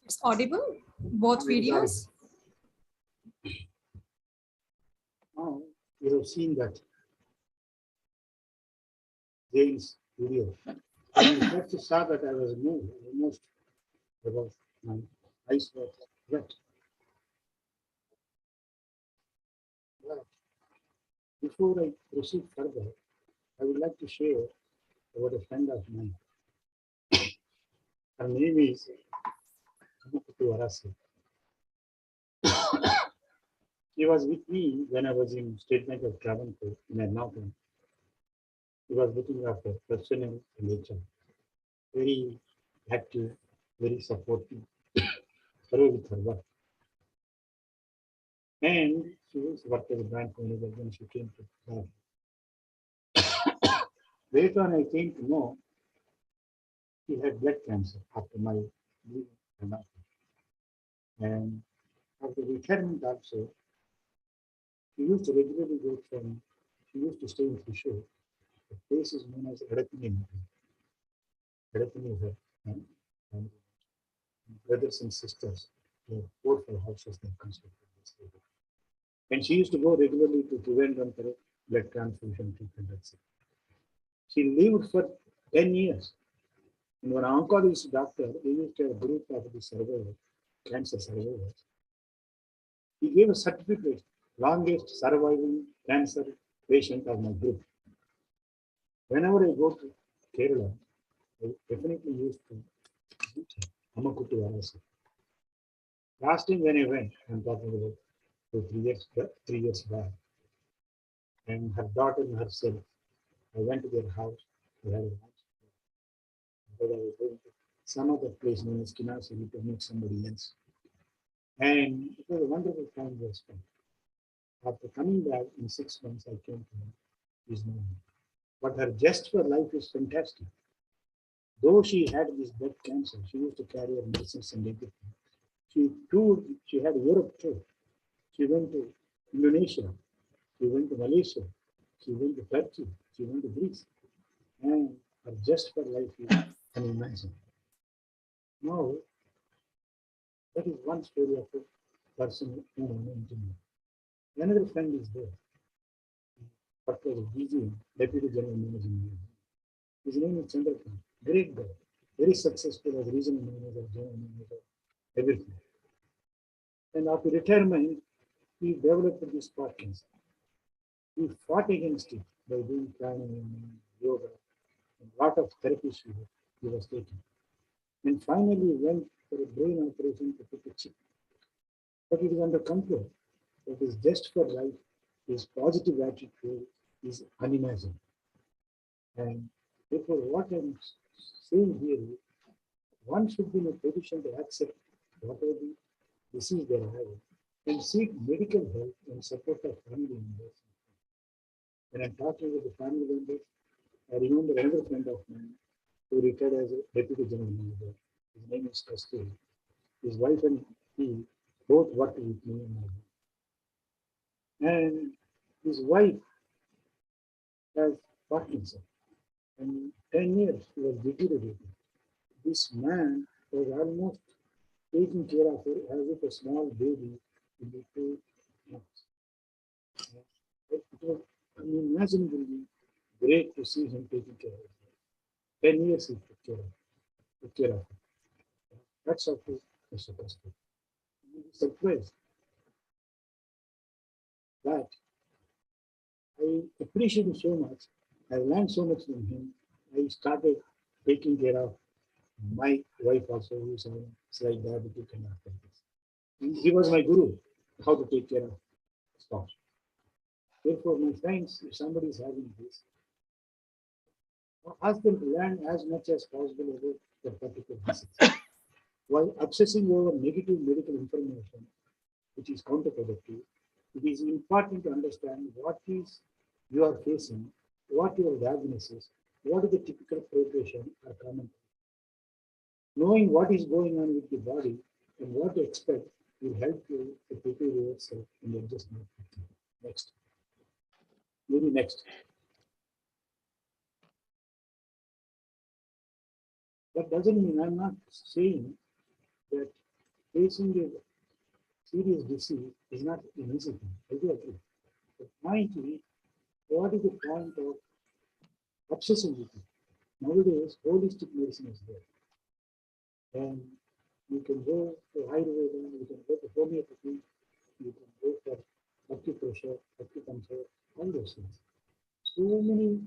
It's audible, both videos. Now you have seen that Jane's video. And you just saw that I was moved almost about my eyes were wet. Right. Before I proceed further, I would like to share about a friend of mine. Her name is Amukutu Arasi. He was with me when I was in State Bank of Travancore in Ernakulam. He was looking after personnel and HR. Very active, very supportive, thorough with her work. And she was worked as a branch manager when she came to Bangalore. Later on, I came to know he had blood cancer after my leaving Ernakulam. And after retirement also, he used to regularly go he used to stay in Thrissur. The place is known as Edathini. Edathini is her brothers and sisters. They have 4 or 5 houses they constructed this area. And she used to go regularly to Trivandrum for blood transfusion treatment. That's it. She lived for 10 years. And when our oncologist doctor, they used to have a group of the survivors, cancer survivors. He gave a certificate, longest surviving cancer patient of my group. Whenever I go to Kerala, I definitely used to Amakuttu Varasi. Last time when I went, I'm talking about 3 years back, and her daughter and herself, I went to their house to have a lunch. Because I was going to some other place known as Kinasiri to meet somebody else. And it was a wonderful time we spent. After coming back in 6 months, I came to her. She's no more. But her zest for life is fantastic. Though she had this blood cancer, she used to carry her medicines and everything. She toured, she had Europe tour. She went to Indonesia, she went to Malaysia, she went to Turkey, she went to Greece. And her zest for life is unimaginable. Now, that is one story of a person who went to me. Another friend is there. Dr. DG, Deputy General Manager. His name is Chandrakant. Great guy. Very successful as regional manager, general manager, everything. And after retirement, he developed this Parkinson. He fought against it by doing pranayama, yoga, and a lot of therapies he was taking. And finally went for a brain operation to put a chip. But it is under control. It is just for life. His positive attitude is unimaginable. And therefore, what I'm saying here is one should be in a position to accept whatever the disease they are having and seek medical help and support of family members. When I'm talking with the family members, I remember another friend of mine who retired as a deputy general manager. His name is Kasturi. His wife and he both worked with me and my wife. And his wife has Parkinson. And 10 years he was deteriorating. This man was almost taking care of her as if a small baby in the 2 months. It was unimaginably great to see him taking care of her. 10 years he took care of her. That's how to Mr. Pastor. Surprised that I appreciate him so much. I learned so much from him. I started taking care of my wife also, who is on slight diabetic and arthritis. And he was my guru, how to take care of spouse. Therefore, my friends, if somebody is having this, ask them to learn as much as possible about the particular disease. While obsessing over negative medical information, which is counterproductive, it is important to understand what is you are facing, what your diagnosis, what is the typical progression or common. Knowing what is going on with the body and what to expect will help you to prepare yourself in the adjustment. Next. Maybe next. That doesn't mean I'm not saying that facing a serious disease is not an easy thing. I do agree. The point is, what is the point of obsessing with it? Nowadays, holistic medicine is there. And you can go to Ayurveda, you can go to homeopathy, you can go for acupressure, acupuncture, all those things. So many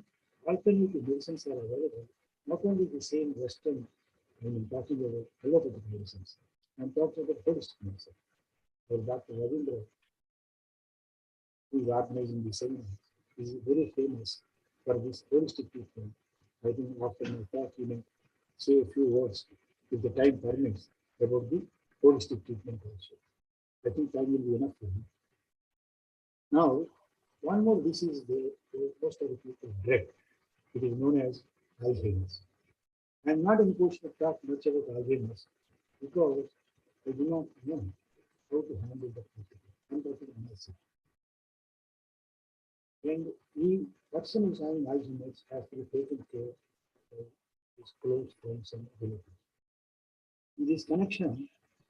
alternative medicines are available, not only the same Western, when I'm talking about allopathic medicines, I'm talking about holistic medicine. For Dr. Ravindra, who is organizing the seminar, is very famous for this holistic treatment. I think after my talk, you may say a few words, if the time permits, about the holistic treatment also. I think time will be enough for me. Now, one more disease most of the people dread. It is known as Alzheimer's. I am not in a position to talk much about Alzheimer's because I do not know how to handle that. I'm talking about myself. And the person who is having Alzheimer's has to be taken care of his close friends and relatives. In this connection,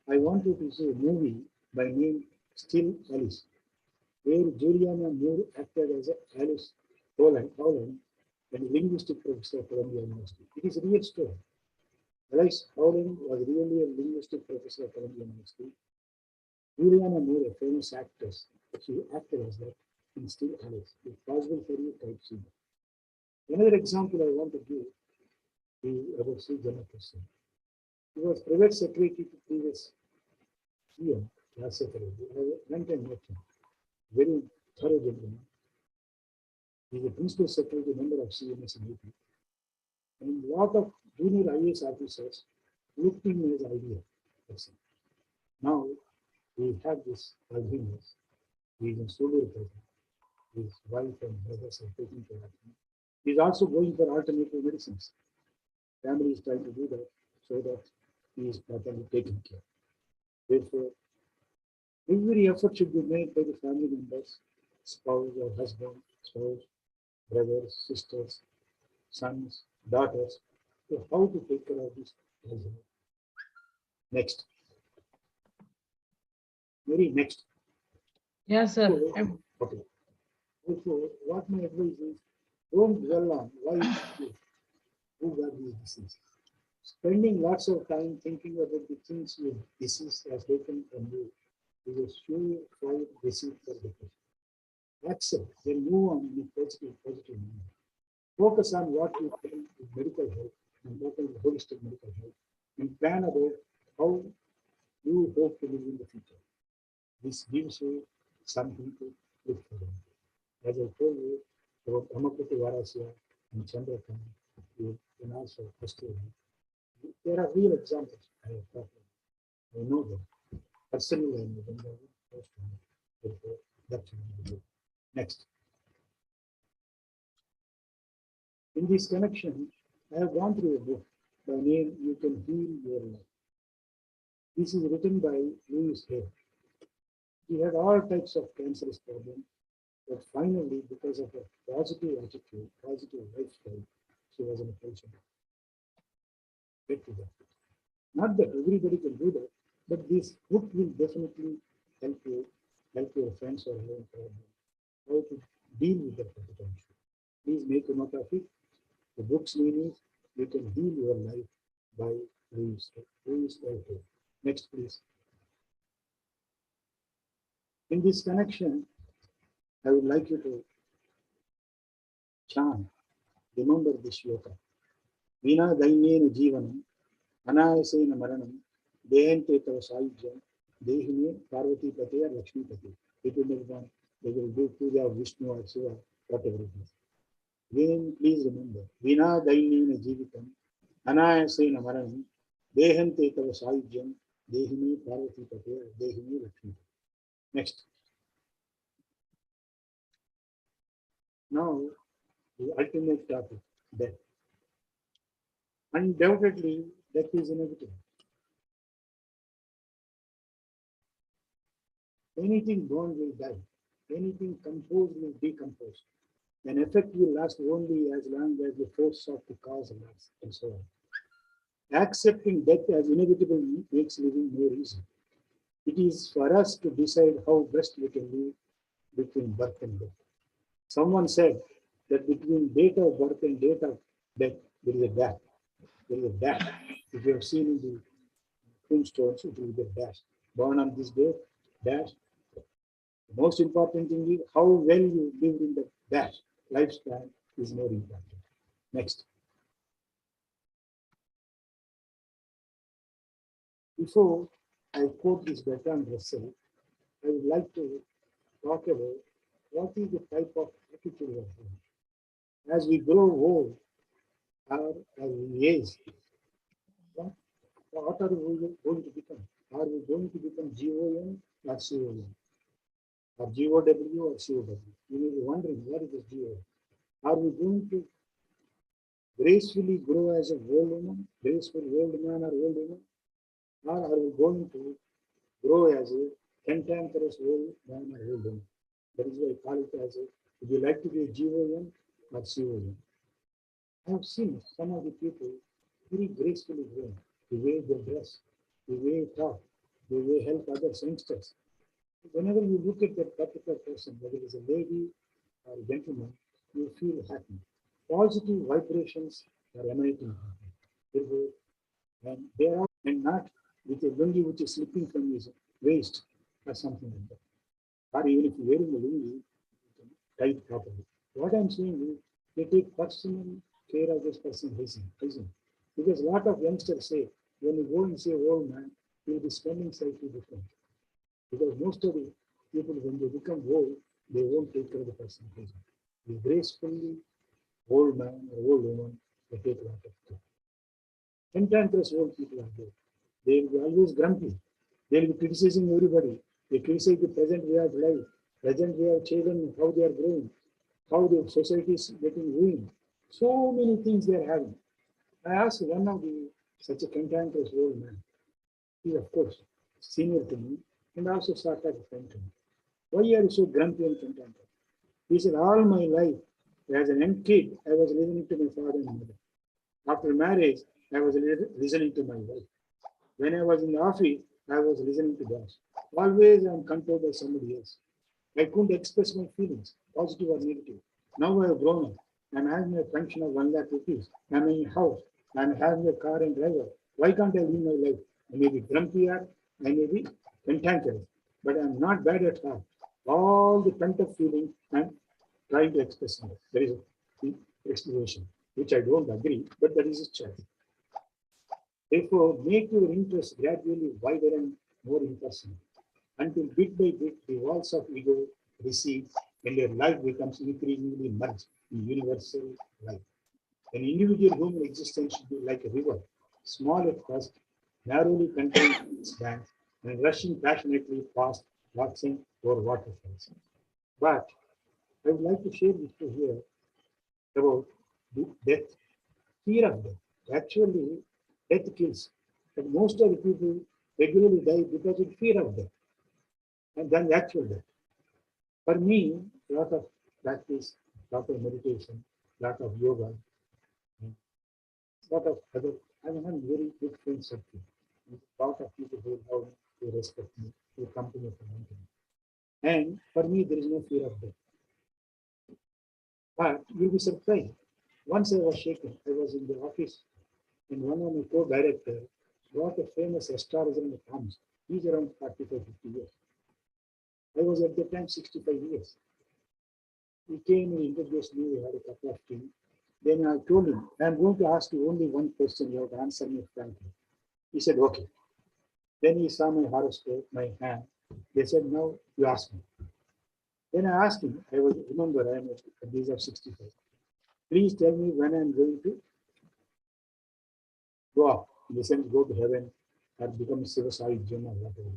I wanted to see a movie by name Still Alice, where Juliana Moore acted as Alice Holland, and linguistic professor at Columbia University. It is a real story. Alice Holland was really a linguistic professor at Columbia University. Juliana Moore, a famous actress, she acted as that, and still alive. If possible for you, type C. Another example I want to give is about Sri Janakirsan. He was private secretary to previous PM, Rajశేఖర్ Reddy. I went and met him. Very thorough gentleman. He is a principal secretary, member of CMS in AP. And a lot of junior IAS officers looked him as ideal person. Now we have this Alzheimer's. He is in Sudur present. His wife and brothers are taking care of him. He is also going for alternative medicines. Family is trying to do that so that he is properly taken care. Therefore, every effort should be made by the family members, spouse or husband, spouse, brothers, sisters, sons, daughters, to how to take care of this. Next. Very next. Yes, sir. Okay. Therefore, what my advice is, don't dwell on why who got these diseases. Spending lots of time thinking about the things your disease has taken from you is a sure receipt for depression. Accept, then move on in a positive manner. Focus on what you can with medical health and what is holistic medical health, and plan about how you hope to live in the future. This gives you something to look for. As I told you about Amakriti Varasya and Chandrakant, you can also pursue. There are real examples I have talked about. I know them. Personally, I know them. Therefore, that's what I do. Next. In this connection, I have gone through a book by name You Can Heal Your Life. This is written by Louis Hay. He had all types of cancerous problems, but finally, because of a positive attitude, positive lifestyle, she was in a patient. Get to that. Not that everybody can do that, but this book will definitely help you, help your friends or having problem, how to deal with that particular issue. Please make a note of it. The book's name is You Can Heal Your Life by Louis Hay. Next, please. In this connection, I would like you to chant, remember this shloka. Vina Dainena Jivanam, Anayasena Maranam, Dehante Tava Sahijam, Dehine Parvati Pate or Lakshmi Pate. People they will do puja of Vishnu or Shiva, whatever it is. Again, please remember, Vina Dainena Jivitam, Anayasena Maranam, Dehante Tava Sahijam, Dehine Parvati Pate or Dehine Lakshmi Pate. Next. Now, the ultimate topic, death. Undoubtedly, death is inevitable. Anything born will die. Anything composed will decompose. An effect will last only as long as the force of the cause lasts, and so on. Accepting death as inevitable makes living more easy. It is for us to decide how best we can live between birth and death. Someone said that between date of birth and date of death, there is a gap. There is a dash. If you have seen in the tombstones, it will be a dash. Born on this day, dash. The most important thing is how well you lived in the dash. Lifespan is more important. Next. Before I quote this Bertrand Russell, I would like to talk about what is the type of attitude we have. As we grow old, or as we age, what are we going to become? Are we going to become GOM or COM? Or GOW or COW? You may be wondering, what is this GOM? Are we going to gracefully grow as a old woman, graceful old man or old woman? Or are we going to grow as a cantankerous old man or old woman? That is why I call it as a, would you like to be a GOM or COM? I have seen some of the people very gracefully grown, the way they dress, the way they talk, the way they help other youngsters. Whenever you look at that particular person, whether it is a lady or a gentleman, you feel happy. Positive vibrations are emanating. And they are, and not with a lungi which is slipping from his waist or something like that. Or even if you're wearing a lungi, tithe properly. What I'm saying is they take personal care of this person raising. Because a lot of youngsters say, when you go and say old man, you'll be spending slightly different. Because most of the people, when they become old, they won't take care of the person raising. The gracefully old man or old woman, they take a lot of care. Cantankerous old people are there. They will be always grumpy. They will be criticizing everybody. They criticize the present way of life, present way of children, how they are growing, how the society is getting ruined. So many things they are having. I asked one of the such a cantankerous old man. He is, of course, senior to me and also sort of a friend to me. Why are you so grumpy and cantankerous? He said, all my life, as an young kid, I was listening to my father and mother. After marriage, I was listening to my wife. When I was in the office, I was listening to boss. Always I'm controlled by somebody else. I couldn't express my feelings, positive or negative. Now I have grown up. I'm having a pension of 1 lakh rupees. I'm in a house. I'm having a car and driver. Why can't I live my life? I may be grumpier, I may be cantankerous, but I'm not bad at heart. All the pent-up feeling I'm trying to express. There is the explanation, which I don't agree, but that is his choice. Therefore, make your interest gradually wider and more impersonal, until bit by bit the walls of ego recede and your life becomes increasingly merged in universal life. An individual human existence should be like a river, small at first, narrowly contained in its banks, and rushing passionately past watching over waterfalls. But I would like to share with you here about the death, fear of death. Actually, death kills, but most of the people regularly die because of fear of death, and then the actual death. For me, a lot of practice, lot of meditation, lot of yoga, lot of other. I have very good friends circle. A lot of people who love me, who respect me, who come to me for anything. And for me, there is no fear of death. But you'll be surprised. Once I was shaken, I was in the office, and one of my co-directors brought a famous astrologer in the farms. He's around 45, 50 years. I was at the time 65 years. He came and introduced me, we had a cup of tea. Then I told him, I'm going to ask you only one question, you have to answer me frankly. He said, okay. Then he saw my horoscope, my hand. They said, now you ask me. Then I asked him, I was, remember, I am at the age of 65. Please tell me when I'm going to go up, in the sense go to heaven or become Siva Sai Jim or whatever.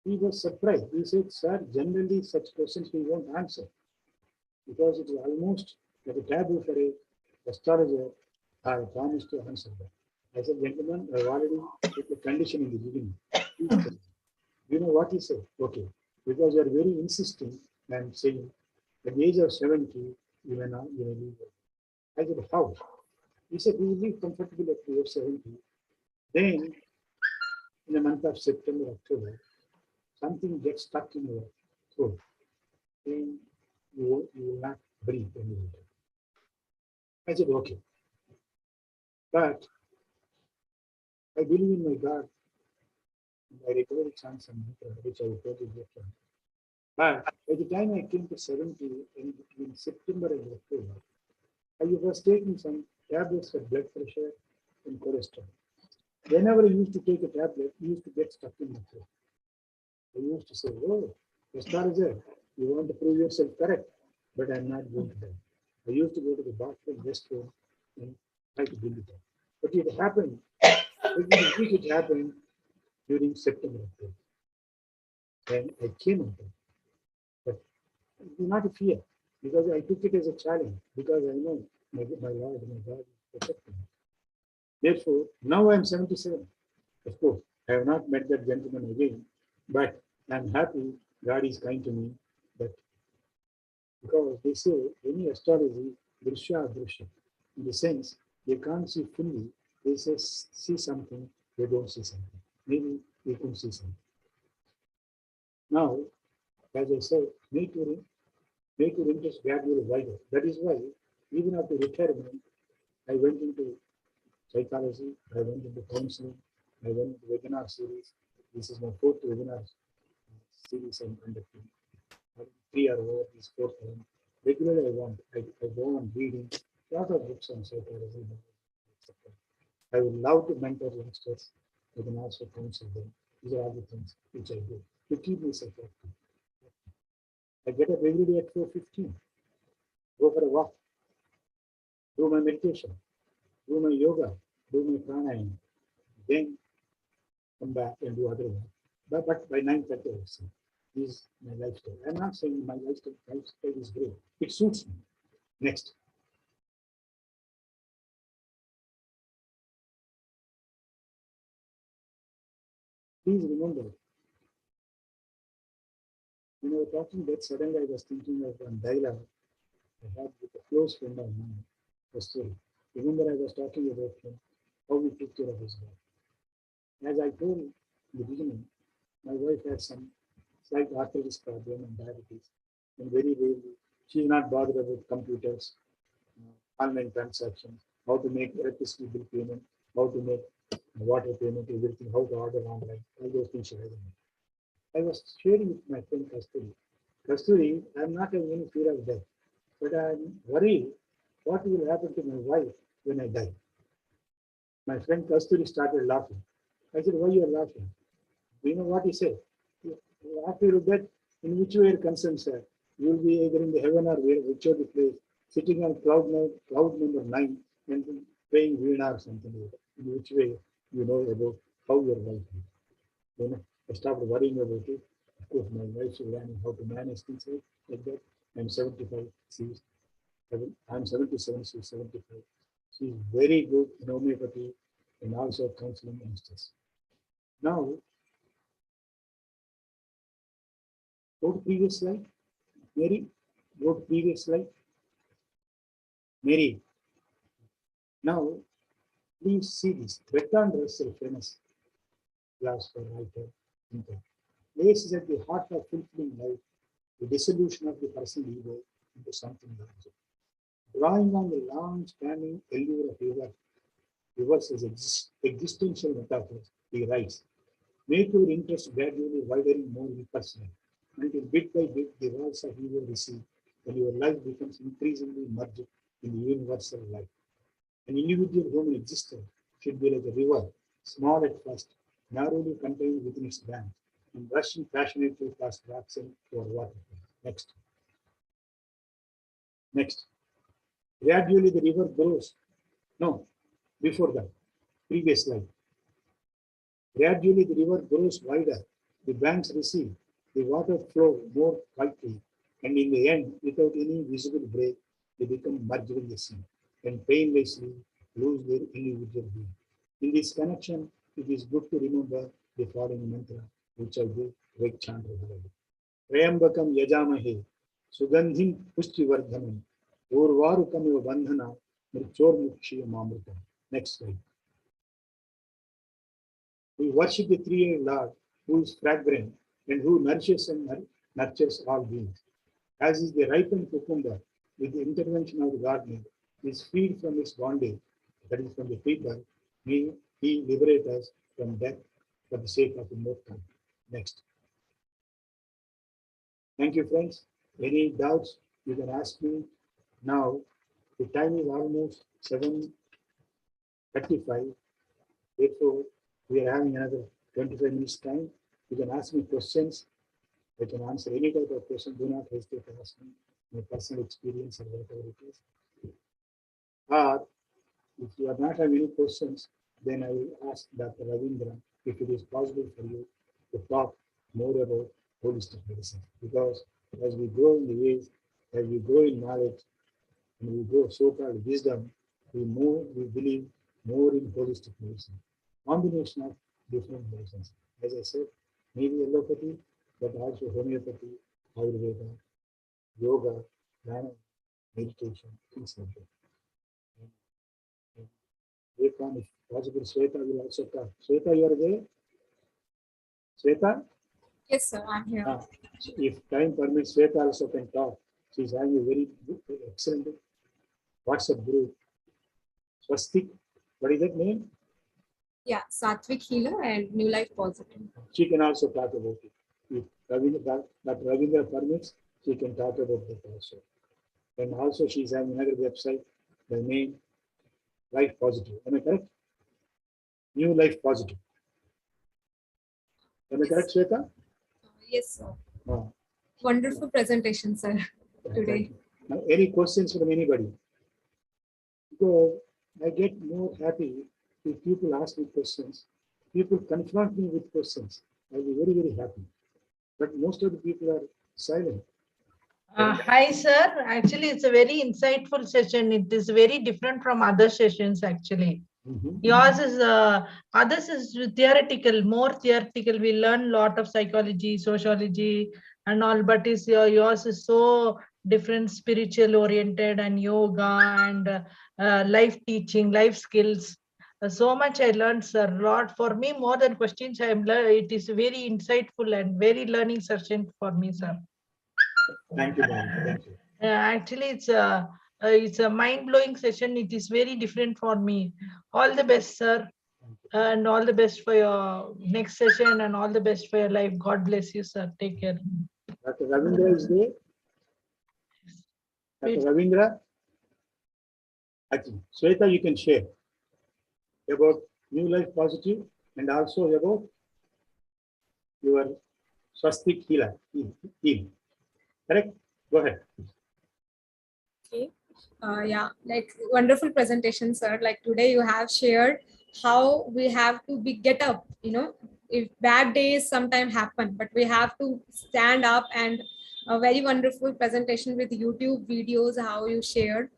He was surprised. He said, sir, generally such questions we won't answer because it is almost like a taboo for a astrologer or a promise to answer that. I said, gentlemen, I've already put the condition in the beginning. You know what he said? Okay, because you are very insisting and saying at the age of 70, you may not, you may leave. I said, how? He said, we will live comfortably at the age of 70. Then, in the month of September, October, something gets stuck in your throat. Then you will not breathe anymore. I said, okay. But I believe in my God. I recovered chance and which I will tell you later. But by the time I came to 70, in between September and October, I was taking some tablets for blood pressure and cholesterol. Whenever I used to take a tablet, it used to get stuck in my throat. I used to say, oh, astrologer, you want to prove yourself correct, but I'm not going to that. I used to go to the bathroom, restroom, and try to build it up. But it happened, it happened during September, October. And I came out of it. But it was not a fear, because I took it as a challenge, because I know my Lord, my God is protecting me. Therefore, now I'm 77. Of course, I have not met that gentleman again, but I'm happy God is kind to me that because they say any astrology, drishya adrishya, in the sense they can't see fully, they say see something, they don't see something. Maybe they couldn't see something. Now, as I said, make your interest gradually wider. That is why, even after retirement, I went into psychology, I went into counseling, I went into webinar series. This is my 4th webinar series I'm conducting. 3 or over these 4 times. Regularly, I go on reading a lot of books on psychology. etc. I would love to mentor youngsters. I can also counsel them. These are all the things which I do to keep myself active. I get up every day at 4:15, go for a walk, do my meditation, do my yoga, do my pranayama, then come back and do other work. But by 9:30, I say, this is my lifestyle. I'm not saying my lifestyle is great. It suits me. Next. Please remember, when I was talking that, suddenly I was thinking of one dialogue I had with a close friend of mine, Kasturi. Remember, I was talking about him, how he took care of his wife. As I told in the beginning, my wife had some slight arthritis problem and diabetes, and very rarely she's not bothered about computers, online transactions, how to make electricity bill payment, how to make water payment, everything, how to order online, all those things she doesn't know. I was sharing with my friend Kasturi. Kasturi, I'm not having any fear of death, but I'm worried what will happen to my wife when I die. My friend Kasturi started laughing. I said, why you are laughing? You know what he said? After your death, in which way you are concerned, sir? You will be either in the heaven or whichever place, sitting on cloud number 9 and playing Veena or something like that. In which way you know about how your life is. You know, I stopped worrying about it. Of course, my wife is learning how to manage things like that. I'm 75, I'm 77, she's 75. She's very good in homeopathy and also counseling youngsters. Now, go to previous slide. Mary, go to previous slide. Mary. Now, please see this. Bertrand Russell, famous philosopher, writer, thinker, places at the heart of fulfilling life the dissolution of the personal ego into something larger. Drawing on the long-standing allure of rivers as existential metaphors, he writes, make your interest gradually widening more impersonal, until bit by bit the walls of ego recede, and your life becomes increasingly merged in the universal life. An individual human existence should be like a river, small at first, narrowly contained within its banks, and rushing passionately past rocks and or water. Next. Next. Gradually the river grows. No, before that, previous slide. Gradually the river grows wider, the banks recede, the water flow more quietly, and in the end, without any visible break, they become merged in the sea and painlessly lose their individual being. In this connection, it is good to remember the following mantra, which I do great chant regularly. Trayambakam yajamahe, sugandhim pushtivardhanam, urvarukam eva bandhana, mrichormukshya mamritam. Next slide. We worship the three-eyed Lord, who is fragrant and who nourishes and nurtures all beings. As is the ripened cucumber, with the intervention of the gardener, is freed from its bondage, that is from the paper, may he liberate us from death for the sake of immortality. Next. Thank you, friends. Any doubts, you can ask me now. The time is almost 7:35. Therefore, we are having another 25 minutes time. You can ask me questions. I can answer any type of question. Do not hesitate to ask me my personal experience or whatever it is. Or if you are not having any questions, then I will ask Dr. Ravindra if it is possible for you to talk more about holistic medicine. Because as we grow in the age, as we grow in knowledge, and we grow so-called wisdom, we believe more in holistic medicine. Combination of different medicines. As I said, maybe allopathy, but also homeopathy, Ayurveda, yoga, prana, meditation, things like that. If possible, Sweta will also talk. Sweta, you are there? Sweta? Yes, sir, I'm here. If time permits, Sweta also can talk. She's having a very good, excellent WhatsApp group. Swastik, what is that name? Yeah, Sattvic Healer and New Life Positive. She can also talk about it. If Dr. Ravindra permits, she can talk about that also. And also she's having another website, the name Life Positive. Am I correct? New Life Positive. Am I correct, Shweta? Yes, sir. Ah, Wonderful presentation, sir, thank today. you. Now, any questions from anybody? Because I get more happy if people ask me questions. People confront me with questions. I'll be very, very happy. But most of the people are silent. Hi, sir. Actually, it's a very insightful session. It is very different from other sessions, actually. Mhm. Yours is, others is theoretical, more theoretical. We learn a lot of psychology, sociology, and all, but yours is so different, spiritual oriented, and yoga, and life teaching, life skills. So much I learned, sir. Lot for me, more than questions. It is very insightful and very learning session for me, sir. Thank you, ma'am. Thank you. Actually, it's a mind-blowing session. It is very different for me. All the best, sir, and all the best for your next session, and all the best for your life. God bless you, sir. Take care. Dr. Ravindra is there? Dr. Wait. Ravindra? Actually, Sweta, you can share about New Life Positive and also about your Swastik Healer team. Correct? Go ahead. Okay. Yeah, like wonderful presentation, sir. Like today you have shared how we have to get up, if bad days sometimes happen, but we have to stand up, and a very wonderful presentation with YouTube videos, how you shared.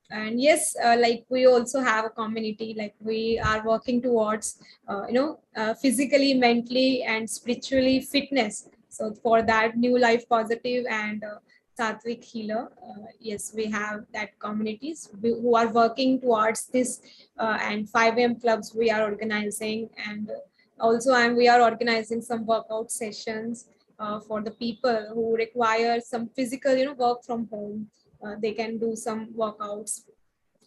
And yes, like we also have a community, like we are working towards, physically, mentally, and spiritually fitness. So for that, New Life Positive and Sattvic Healer, yes, we have that communities who are working towards this, and 5 a.m. clubs we are organizing, and also we are organizing some workout sessions for the people who require some physical, work from home. They can do some workouts.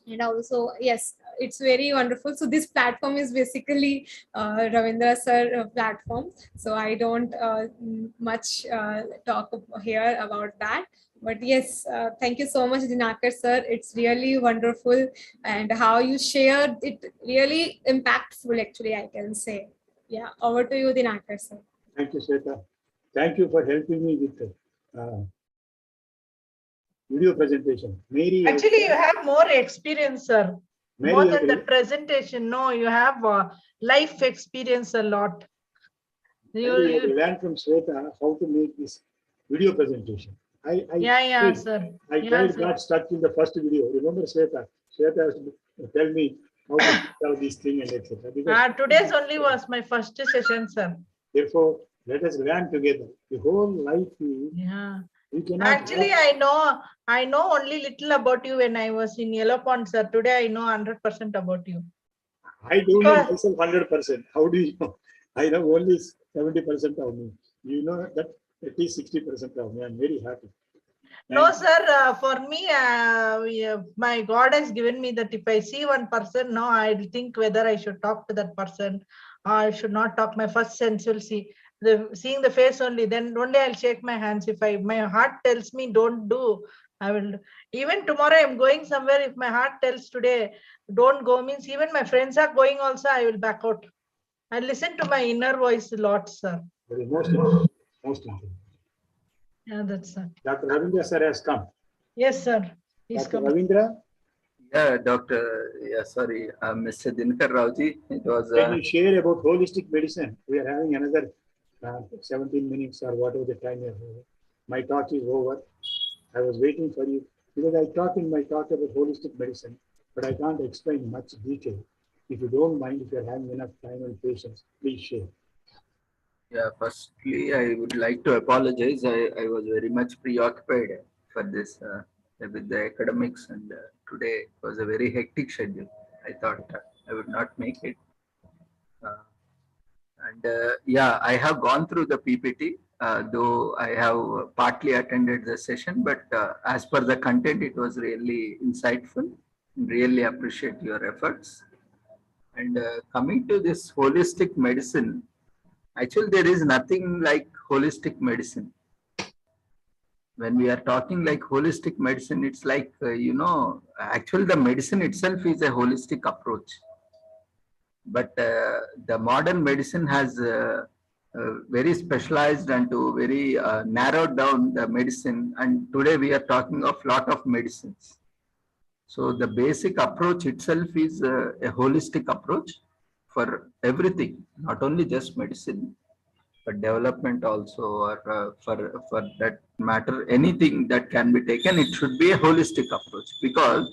And also, yes, it's very wonderful. So this platform is basically Ravindra sir platform. So I don't much talk here about that. But yes, thank you so much, Dinakar sir. It's really wonderful, and how you shared it really impactful. Actually, I can say. Yeah, over to you, Dinakar sir. Thank you, Sweta. Thank you for helping me with the video presentation. Mary. Actually, you have more experience, sir. Mary, More than the presentation. No, you have life experience a lot. Mary, I learned from Sweta how to make this video presentation. Yeah, sir. I got stuck in the first video. Remember, Sweta? Sweta has to tell me how to tell this thing and etc. Today's only was my first session, sir. Therefore, let us learn together. The whole life is. Yeah. We cannot. Actually, I know only little about you when I was in Yellow Pond, sir. Today I know 100% about you. I don't know myself 100%. How do you know? I know only 70% of me. You know that at least 60% of me. I'm very happy. No, sir. For me, my God has given me that if I see one person, no, I'll think whether I should talk to that person or I should not talk. My first sense will seeing the face only. Then only I'll shake my hands. If my heart tells me don't do, I will. Even tomorrow I'm going somewhere. If my heart tells today don't go, means even my friends are going also, I will back out. I listen to my inner voice a lot, sir. Very most important. Yeah, that's sir. Dr. Ravindra sir has come. Yes, sir. He's Dr. coming. Ravindra? Yeah, Dr. Sorry, Mr. Dinakar Raoji. It was. Can you share about holistic medicine? We are having another 17 minutes or whatever the time you have. My talk is over. I was waiting for you because I talk in my talk about holistic medicine, but I can't explain much detail. If you don't mind, if you're having enough time and patience, please share. Yeah, firstly, I would like to apologize. I was very much preoccupied for this with the academics, and today was a very hectic schedule. I thought I would not make it. Yeah, I have gone through the PPT, though I have partly attended the session, but as per the content, it was really insightful. Really appreciate your efforts. And coming to this holistic medicine, actually, there is nothing like holistic medicine. When we are talking like holistic medicine, it's like, actually the medicine itself is a holistic approach. But the modern medicine has very specialized and to very narrowed down the medicine. And today we are talking of lot of medicines. So the basic approach itself is a holistic approach for everything, not only just medicine, but development also, or for that matter, anything that can be taken, it should be a holistic approach, because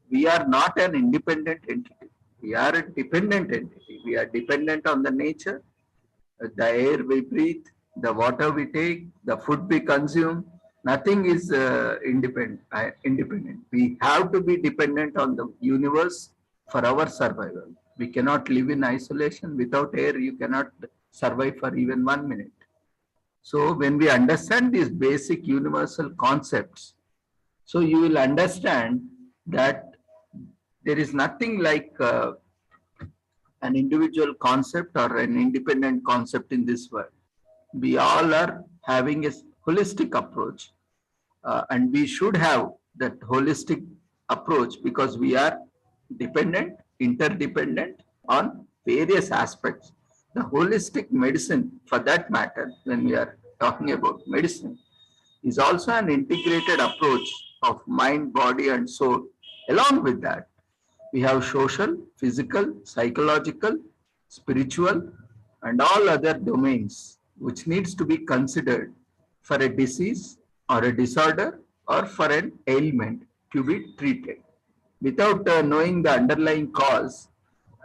we are not an independent entity. We are a dependent entity. We are dependent on the nature, the air we breathe, the water we take, the food we consume. Nothing is independent. We have to be dependent on the universe for our survival. We cannot live in isolation. Without air, you cannot survive for even 1 minute. So when we understand these basic universal concepts, so you will understand that there is nothing like an individual concept or an independent concept in this world. We all are having a holistic approach, and we should have that holistic approach, because we are dependent, interdependent on various aspects. The holistic medicine, for that matter, when we are talking about medicine, is also an integrated approach of mind, body, and soul. Along with that, we have social, physical, psychological, spiritual, and all other domains which needs to be considered for a disease or a disorder or for an ailment to be treated. Without knowing the underlying cause,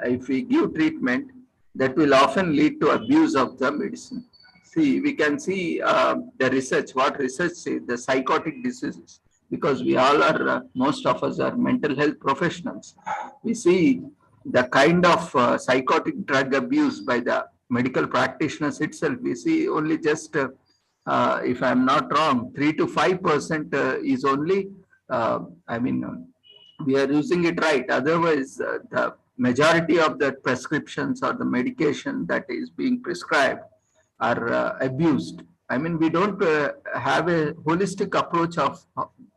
if we give treatment, that will often lead to abuse of the medicine. See, we can see the research, what research says, the psychotic diseases, because we all are, most of us are mental health professionals. We see the kind of psychotic drug abuse by the medical practitioners itself. We see only just, if I'm not wrong, 3 to 5% is only, we are using it right. Otherwise, the majority of the prescriptions or the medication that is being prescribed are abused. We don't have a holistic approach of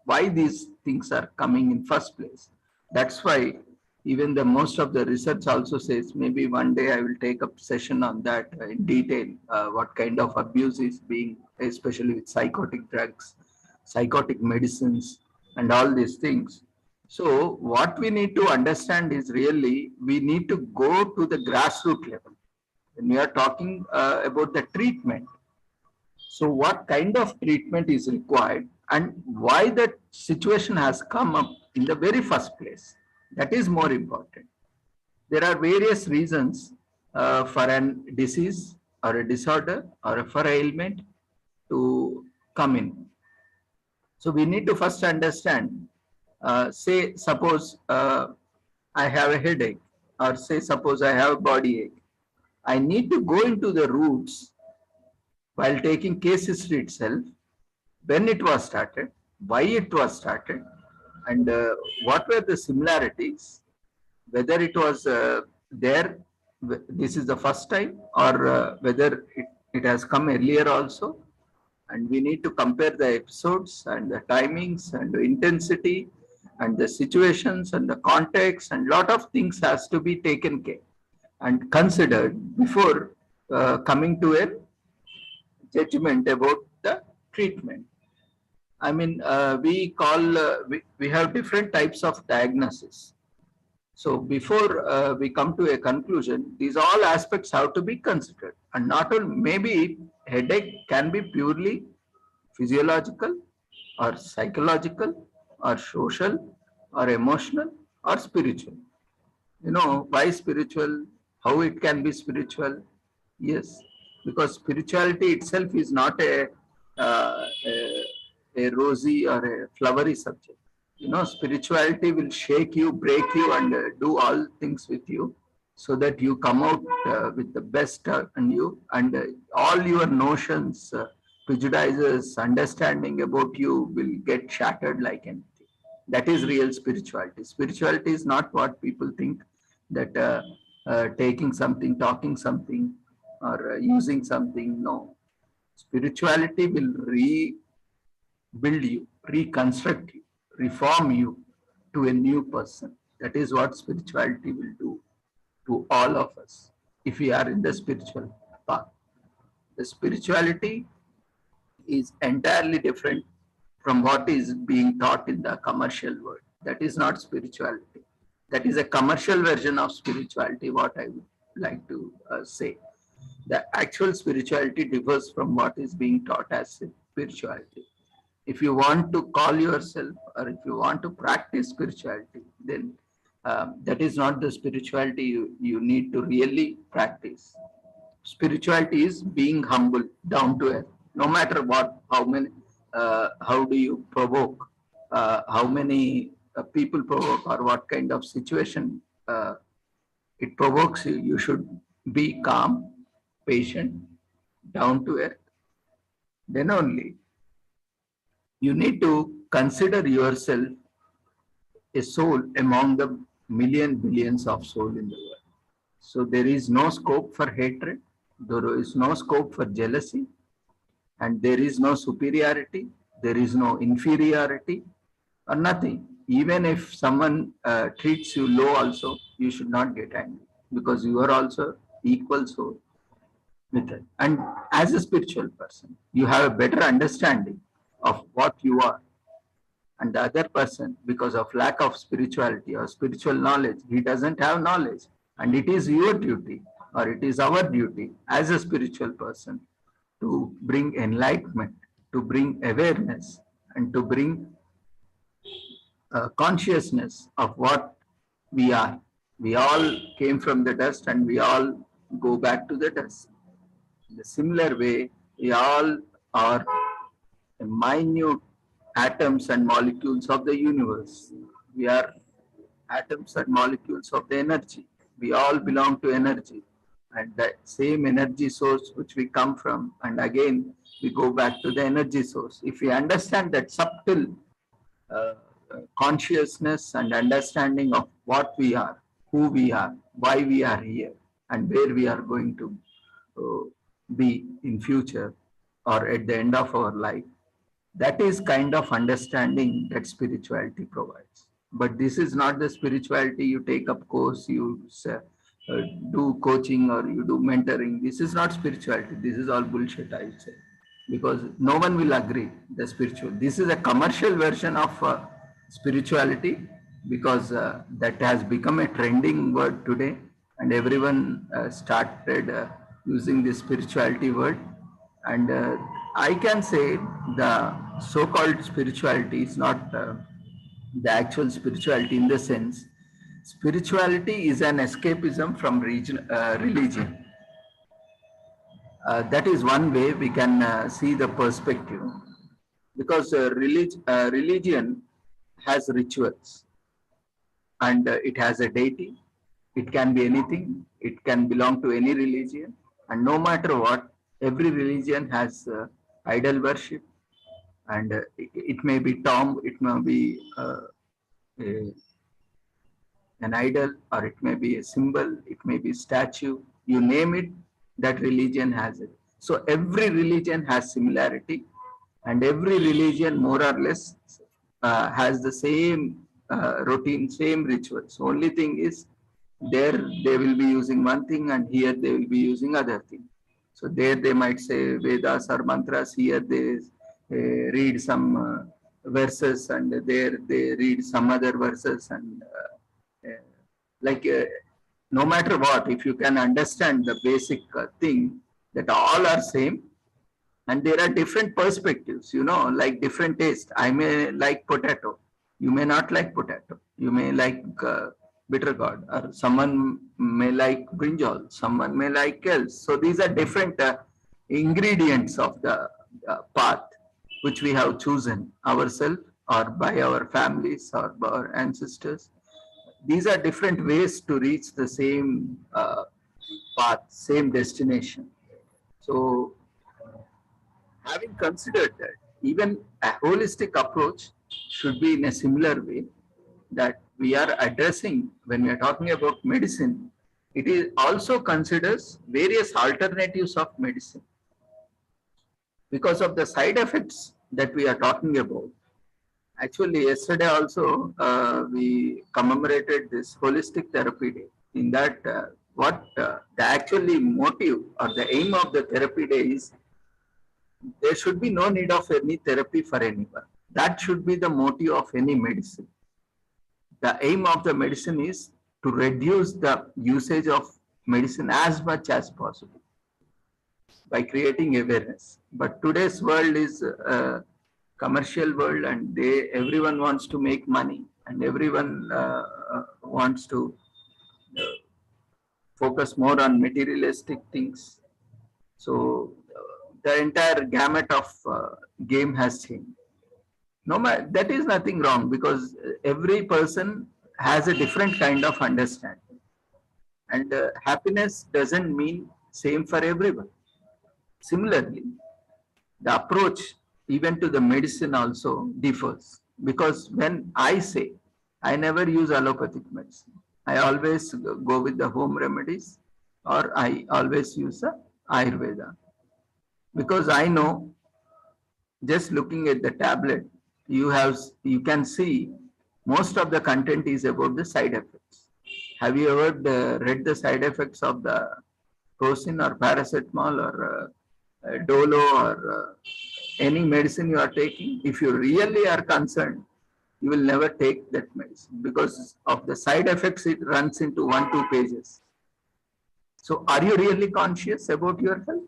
why these things are coming in first place. That's why even the most of the research also says, maybe one day I will take a session on that in detail, what kind of abuse is being, especially with psychotic drugs, psychotic medicines, and all these things. So what we need to understand is really, we need to go to the grassroots level. When we are talking about the treatment, so what kind of treatment is required and why that situation has come up in the very first place, that is more important. There are various reasons for an disease or a disorder or for ailment to come in. So we need to first understand, say suppose I have a headache, or say suppose I have a body ache. I need to go into the roots while taking case history itself, when it was started, why it was started, and what were the similarities, whether it was there, this is the first time, or whether it has come earlier also. And we need to compare the episodes and the timings and the intensity and the situations and the context, and lot of things has to be taken care and considered before coming to a judgment about the treatment. We have different types of diagnosis. So before we come to a conclusion, these all aspects have to be considered. And not only, maybe headache can be purely physiological or psychological or social or emotional or spiritual. Why spiritual? How it can be spiritual? Yes, because spirituality itself is not a rosy or a flowery subject. Spirituality will shake you, break you, and do all things with you, so that you come out with the best in you, and all your notions, prejudices, understanding about you will get shattered like anything. That is real spirituality. Spirituality is not what people think, that taking something, talking something, or using something. No. Spirituality will build you, reconstruct you, reform you to a new person. That is what spirituality will do to all of us if we are in the spiritual path. The spirituality is entirely different from what is being taught in the commercial world. That is not spirituality. That is a commercial version of spirituality, what I would like to say. The actual spirituality differs from what is being taught as spirituality. If you want to call yourself or if you want to practice spirituality, then that is not the spirituality you need to really practice. Spirituality is being humble, down to earth, no matter what, how do you provoke, how many people provoke, or what kind of situation it provokes you. You should be calm, patient, down to earth. Then only you need to consider yourself a soul among the billions of souls in the world. So there is no scope for hatred, there is no scope for jealousy, and there is no superiority, there is no inferiority or nothing. Even if someone treats you low also, you should not get angry because you are also equal soul with it. And as a spiritual person, you have a better understanding of what you are. And the other person, because of lack of spirituality or spiritual knowledge, he doesn't have knowledge. And it is your duty, or it is our duty as a spiritual person to bring enlightenment, to bring awareness, and to bring consciousness of what we are. We all came from the dust and we all go back to the dust. In a similar way, we all are minute atoms and molecules of the universe. We are atoms and molecules of the energy. We all belong to energy, and that same energy source which we come from, and again we go back to the energy source. If we understand that subtle consciousness and understanding of what we are, who we are, why we are here, and where we are going to be in future or at the end of our life, that is kind of understanding that spirituality provides. But this is not the spirituality you take up course, you do coaching or you do mentoring. This is not spirituality. This is all bullshit, I would say, because no one will agree the spiritual. This is a commercial version of spirituality, because that has become a trending word today, and everyone started using this spirituality word. And I can say the so-called spirituality is not the actual spirituality, in the sense spirituality is an escapism from religion. That is one way we can see the perspective, because religion has rituals, and it has a deity. It can be anything, it can belong to any religion, and no matter what, every religion has idol worship, and it may be tomb, it may be an idol, or it may be a symbol, it may be statue, you name it, that religion has it. So every religion has similarity, and every religion more or less has the same routine, same rituals. Only thing is, there they will be using one thing, and here they will be using other thing. So there they might say Vedas or mantras, here they read some verses, and there they read some other verses, and no matter what, if you can understand the basic thing, that all are same, and there are different perspectives, like different taste. I may like potato, you may not like potato, you may like bitter gourd, or someone may like brinjal, someone may like kales. So these are different ingredients of the path which we have chosen ourselves, or by our families, or by our ancestors. These are different ways to reach the same path, same destination. So having considered that, even a holistic approach should be in a similar way, that we are addressing when we are talking about medicine. It is also considers various alternatives of medicine, because of the side effects that we are talking about. Actually, yesterday also we commemorated this holistic therapy day. In that, the actually motive or the aim of the therapy day is there should be no need of any therapy for anyone. That should be the motive of any medicine. The aim of the medicine is to reduce the usage of medicine as much as possible by creating awareness. But today's world is a commercial world, and everyone wants to make money, and everyone wants to focus more on materialistic things. So the entire gamut of game has changed. No matter, that is nothing wrong, because every person has a different kind of understanding, and happiness doesn't mean same for everyone. Similarly, the approach even to the medicine also differs, because when I say, I never use allopathic medicine. I always go with the home remedies, or I always use the Ayurveda, because I know just looking at the tablet, you can see most of the content is about the side effects. Have you ever read the side effects of the Crocin or paracetamol or Dolo or any medicine you are taking? If you really are concerned, you will never take that medicine, because of the side effects. It runs into 1-2 pages. So are you really conscious about your health?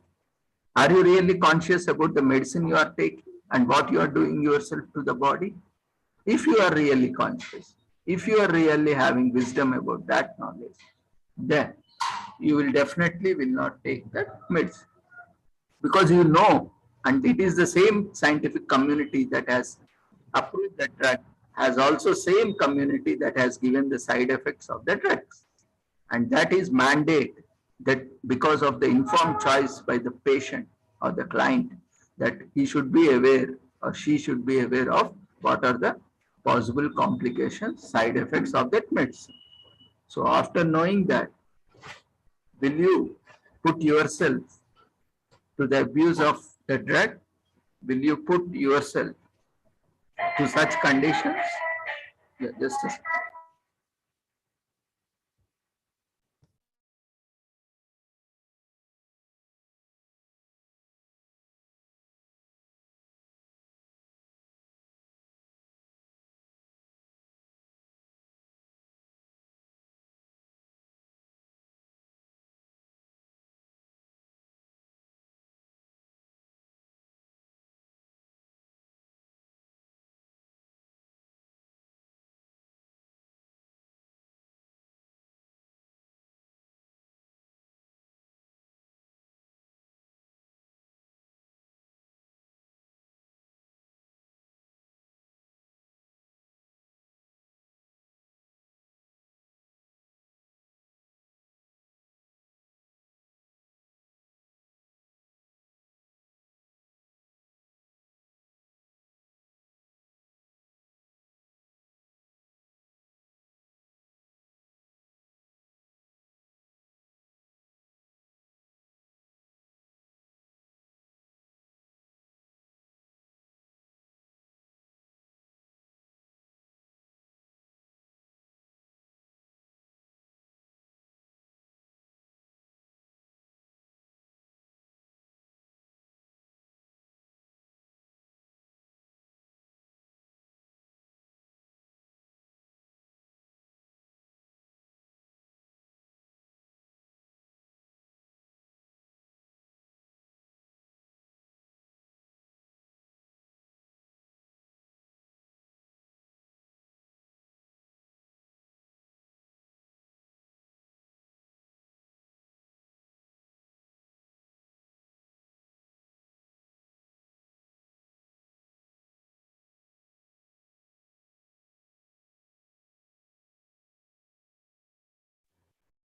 Are you really conscious about the medicine you are taking and what you are doing yourself to the body? If you are really conscious, if you are really having wisdom about that knowledge, then you will definitely not take that medicine, because you know, and it is the same scientific community that has approved that drug, has also same community that has given the side effects of the drugs. And that is mandate, that because of the informed choice by the patient or the client, that he should be aware or she should be aware of what are the possible complications, side effects of that medicine. So after knowing that, will you put yourself to the abuse of the drug? Will you put yourself to such conditions? Yeah, just a second.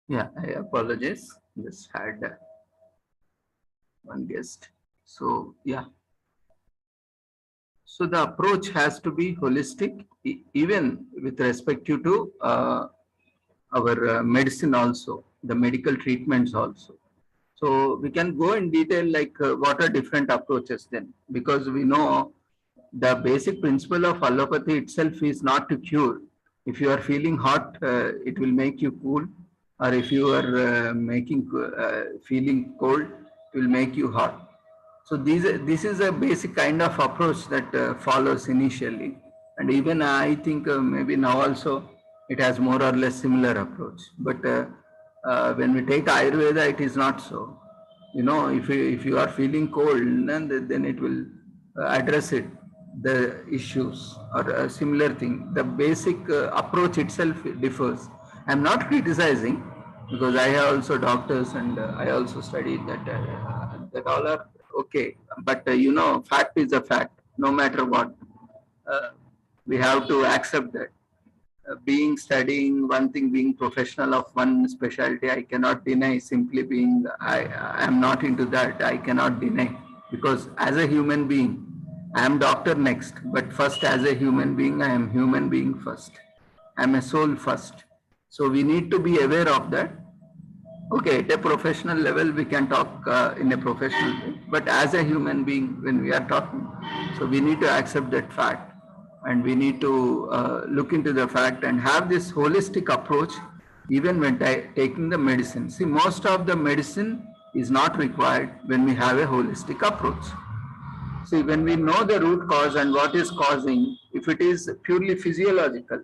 Yeah, I apologize. Just had one guest. So yeah. So the approach has to be holistic, even with respect to our medicine also, the medical treatments also. So we can go in detail, like what are different approaches then, because we know the basic principle of allopathy itself is not to cure. If you are feeling hot, it will make you cool, or if you are feeling cold, it will make you hot. So this is a basic kind of approach that follows initially, and even I think maybe now also it has more or less similar approach. But when we take Ayurveda, it is not so. You know, if you are feeling cold, then it will address it, the issues or a similar thing. The basic approach itself differs. I am not criticizing, because I have also doctors and I also studied that all are okay. But you know, fact is a fact, no matter what. We have to accept that. Being studying one thing, being professional of one specialty, I cannot deny. Simply being, I am not into that, I cannot deny, because as a human being, I am doctor next, but first as a human being, I am human being first. I am a soul first. So we need to be aware of that. Okay, at a professional level, we can talk in a professional way, but as a human being, when we are talking, so we need to accept that fact. And we need to look into the fact and have this holistic approach even when taking the medicine. See, most of the medicine is not required when we have a holistic approach. See, when we know the root cause and what is causing, if it is purely physiological,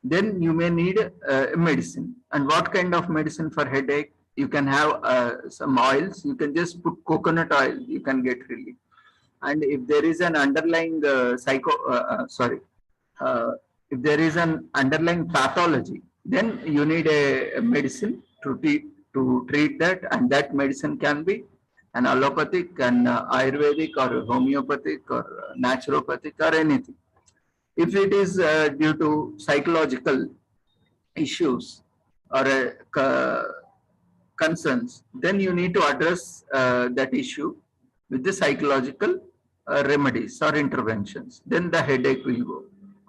then you may need a medicine. And what kind of medicine for headache? You can have some oils. You can just put coconut oil, you can get relief. And if there is an underlying if there is an underlying pathology, then you need a medicine to treat that, and that medicine can be an allopathic, an Ayurvedic, or homeopathic, or naturopathic, or anything. If it is due to psychological issues or concerns, then you need to address that issue with the psychological remedies or interventions. Then the headache will go.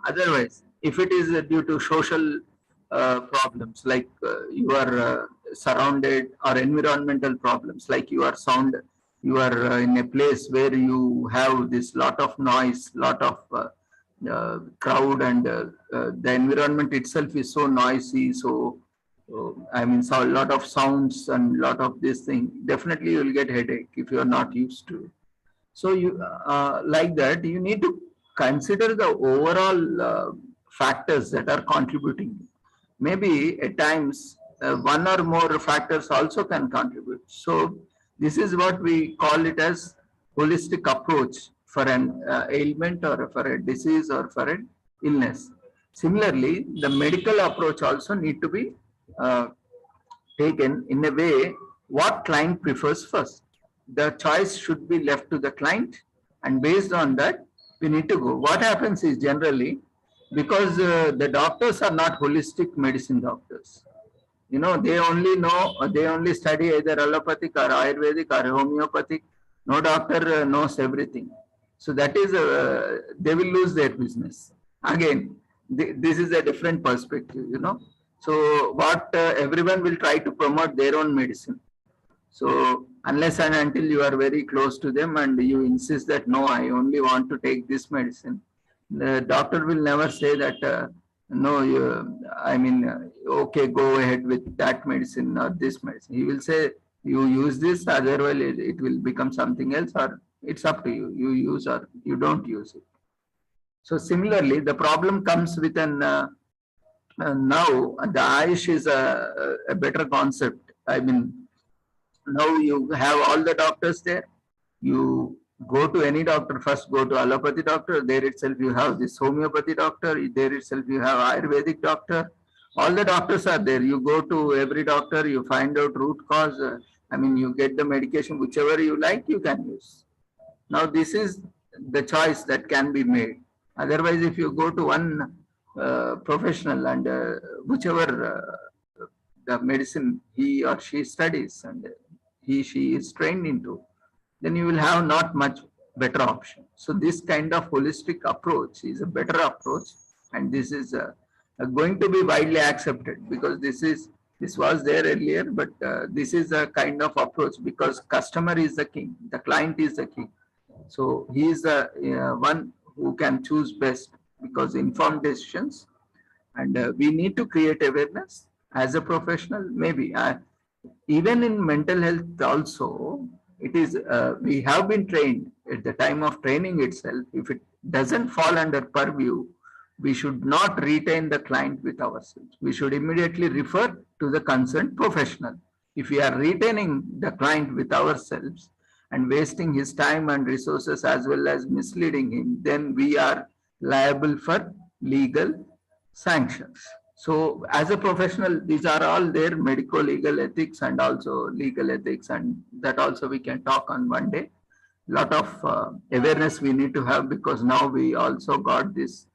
Otherwise, if it is due to social problems, like you are surrounded, or environmental problems, like you are in a place where you have this lot of noise, lot of crowd, and the environment itself is so noisy, so I mean, so a lot of sounds and lot of this thing, definitely you will get headache if you are not used to it. So you like that, you need to consider the overall factors that are contributing. Maybe at times one or more factors also can contribute. So this is what we call it as holistic approach for an ailment, or for a disease, or for an illness. Similarly, the medical approach also need to be taken in a way what client prefers first. The choice should be left to the client, and based on that, we need to go. What happens is, generally, because the doctors are not holistic medicine doctors, you know, they only study either allopathic or Ayurvedic or homeopathic. No doctor knows everything. So that is, they will lose their business. Again, this is a different perspective, you know. So what everyone will try to promote their own medicine. So unless and until you are very close to them and you insist that, no, I only want to take this medicine, the doctor will never say that, no, okay, go ahead with that medicine or this medicine. He will say, you use this, otherwise it will become something else, or it's up to you. You use or you don't use it. So similarly, the problem comes with an now the Ayush is a better concept. I mean, now you have all the doctors there. You go to any doctor, first go to allopathy doctor, there itself you have this homeopathy doctor, there itself you have Ayurvedic doctor. All the doctors are there. You go to every doctor, you find out root cause. You get the medication, whichever you like, you can use. Now this is the choice that can be made. Otherwise, if you go to one professional and whichever the medicine he or she studies and she is trained into, then you will have not much better option. So this kind of holistic approach is a better approach, and this is going to be widely accepted, because this was there earlier, but this is a kind of approach, because customer is the king, the client is the king. So he is the one who can choose best, because informed decisions, and we need to create awareness as a professional. Maybe even in mental health also, it is we have been trained at the time of training itself. If it doesn't fall under purview, we should not retain the client with ourselves. We should immediately refer to the concerned professional. If we are retaining the client with ourselves and wasting his time and resources as well as misleading him, then we are liable for legal sanctions. So as a professional, these are all there, medico-legal ethics and also legal ethics, and that also we can talk on one day. Lot of awareness we need to have, because now we also got this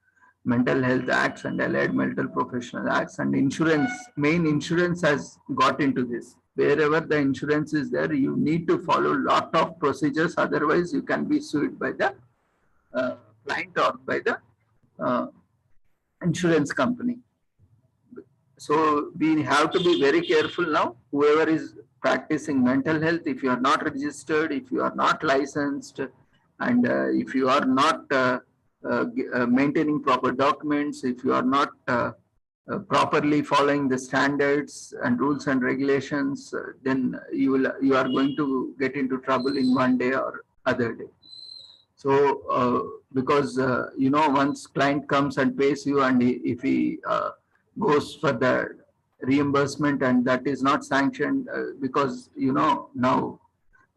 Mental Health Acts and Allied Mental Professional Acts, and insurance, main insurance has got into this. Wherever the insurance is there, you need to follow lot of procedures, otherwise you can be sued by the client or by the insurance company. So we have to be very careful now. Whoever is practicing mental health, if you are not registered, if you are not licensed, and if you are not maintaining proper documents, if you are not properly following the standards and rules and regulations, then you are going to get into trouble in one day or other day. So because once client comes and pays you, and if he goes for the reimbursement and that is not sanctioned, because now,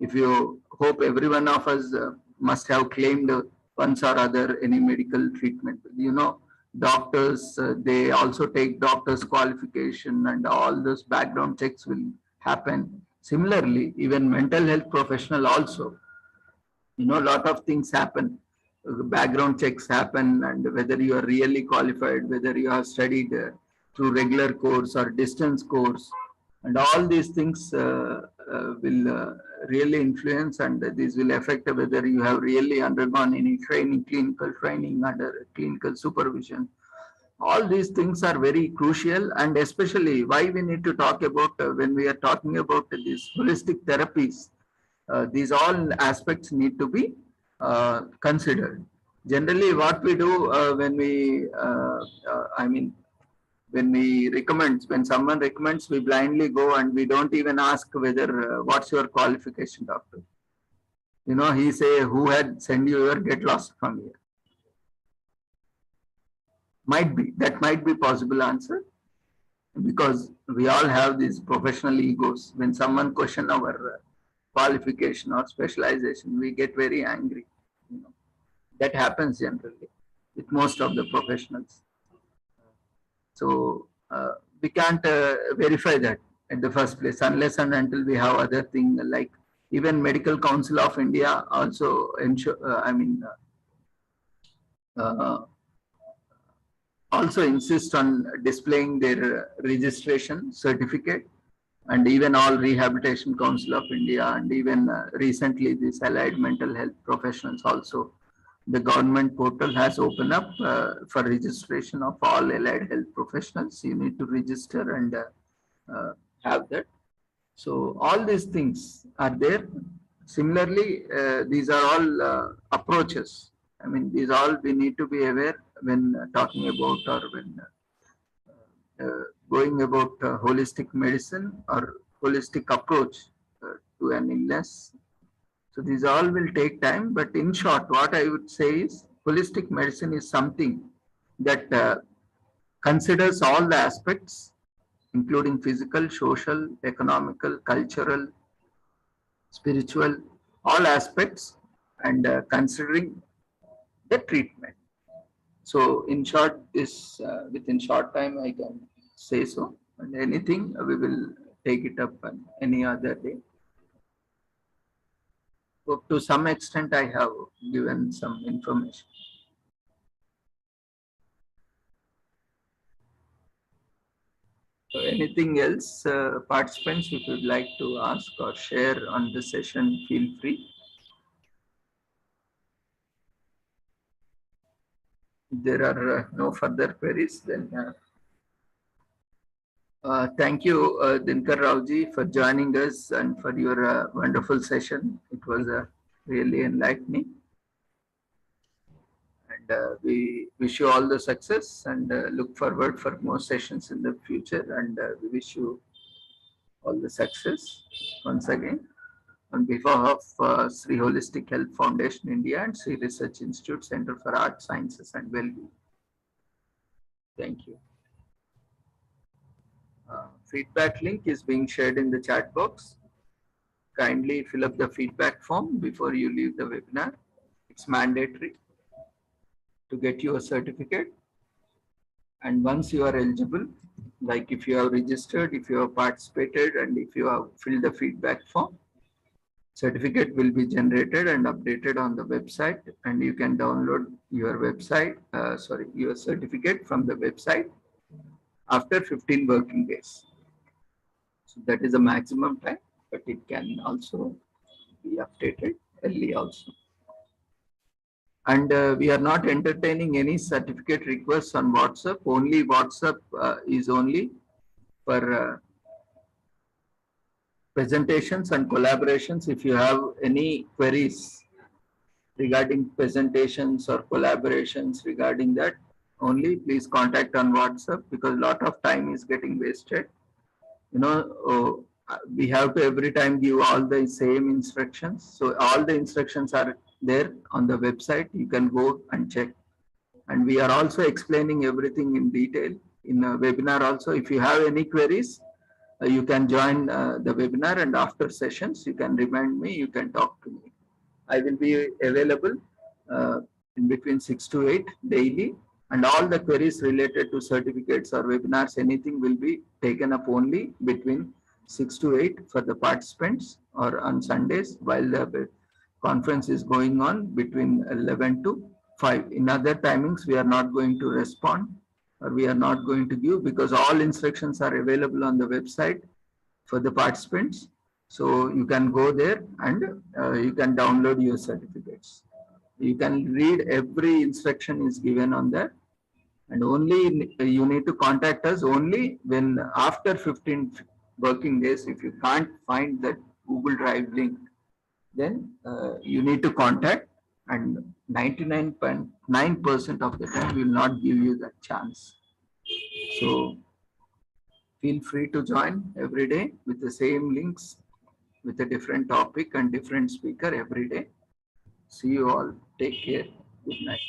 if you hope every one of us must have claimed once or other any medical treatment. Doctors, they also take doctor's qualification, and all those background checks will happen. Similarly, even mental health professional also, a lot of things happen. Background checks happen, and whether you are really qualified, whether you have studied through regular course or distance course, and all these things will really influence, and this will affect whether you have really undergone any training, clinical training under clinical supervision. All these things are very crucial, and especially why we need to talk about when we are talking about these holistic therapies. These all aspects need to be considered. Generally, what we do when we, when someone recommends, we blindly go and we don't even ask whether what's your qualification, doctor. He say, who had sent you here, get lost from here. That might be possible answer, because we all have these professional egos. When someone question our qualification or specialization, we get very angry. That happens generally with most of the professionals. So we can't verify that at the first place unless and until we have other things, like even Medical Council of India also also insist on displaying their registration certificate, and even all Rehabilitation Council of India, and even recently this Allied Mental Health Professionals also. The government portal has opened up for registration of all allied health professionals. You need to register and have that. So all these things are there. Similarly, these are all approaches. These all we need to be aware when talking about, or when going about holistic medicine or holistic approach to an illness. So these all will take time, but in short, what I would say is holistic medicine is something that considers all the aspects, including physical, social, economical, cultural, spiritual, all aspects, and considering the treatment. So in short, this within short time I can say so, and anything we will take it up on any other day. So to some extent, I have given some information. So anything else, participants, if you'd like to ask or share on the session, feel free. If there are no further queries, then thank you, Dinkar Raoji, for joining us and for your wonderful session. It was really enlightening. And we wish you all the success and look forward for more sessions in the future. And we wish you all the success once again on behalf of Sri Holistic Health Foundation India and Sri Research Institute Center for Art Sciences and Wellbeing. Thank you. Feedback link is being shared in the chat box. Kindly fill up the feedback form before you leave the webinar. It's mandatory to get you a certificate. And once you are eligible, like if you have registered, if you have participated, and if you have filled the feedback form, certificate will be generated and updated on the website, and you can download your your certificate from the website after 15 working days. So that is the maximum time, but it can also be updated early also. And we are not entertaining any certificate requests on WhatsApp. Only WhatsApp is only for presentations and collaborations. If you have any queries regarding presentations or collaborations regarding that, only please contact on WhatsApp, because a lot of time is getting wasted. We have to every time give all the same instructions. So all the instructions are there on the website. You can go and check. And we are also explaining everything in detail in a webinar also. If you have any queries, you can join the webinar, and after sessions, you can remind me, you can talk to me. I will be available in between 6 to 8 daily, and all the queries related to certificates or webinars, anything will be taken up only between 6 to 8 for the participants, or on Sundays while the conference is going on between 11 to 5. In other timings, we are not going to respond, or we are not going to give, because all instructions are available on the website for the participants. So you can go there and you can download your certificates. You can read every instruction is given on that, and only you need to contact us only when after 15 working days. If you can't find that Google Drive link, then you need to contact, and 99.9% of the time we will not give you that chance. So feel free to join every day with the same links, with a different topic and different speaker every day. See you all. Take care. Good night.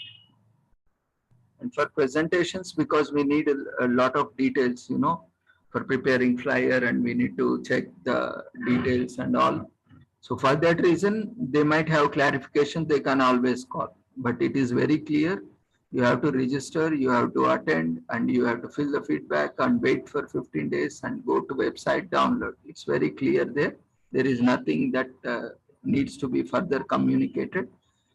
And for presentations, because we need a lot of details, for preparing flyer, and we need to check the details and all. So for that reason, they might have clarification, they can always call. But it is very clear, you have to register, you have to attend, and you have to fill the feedback and wait for 15 days and go to website download. It's very clear there. There is nothing that needs to be further communicated.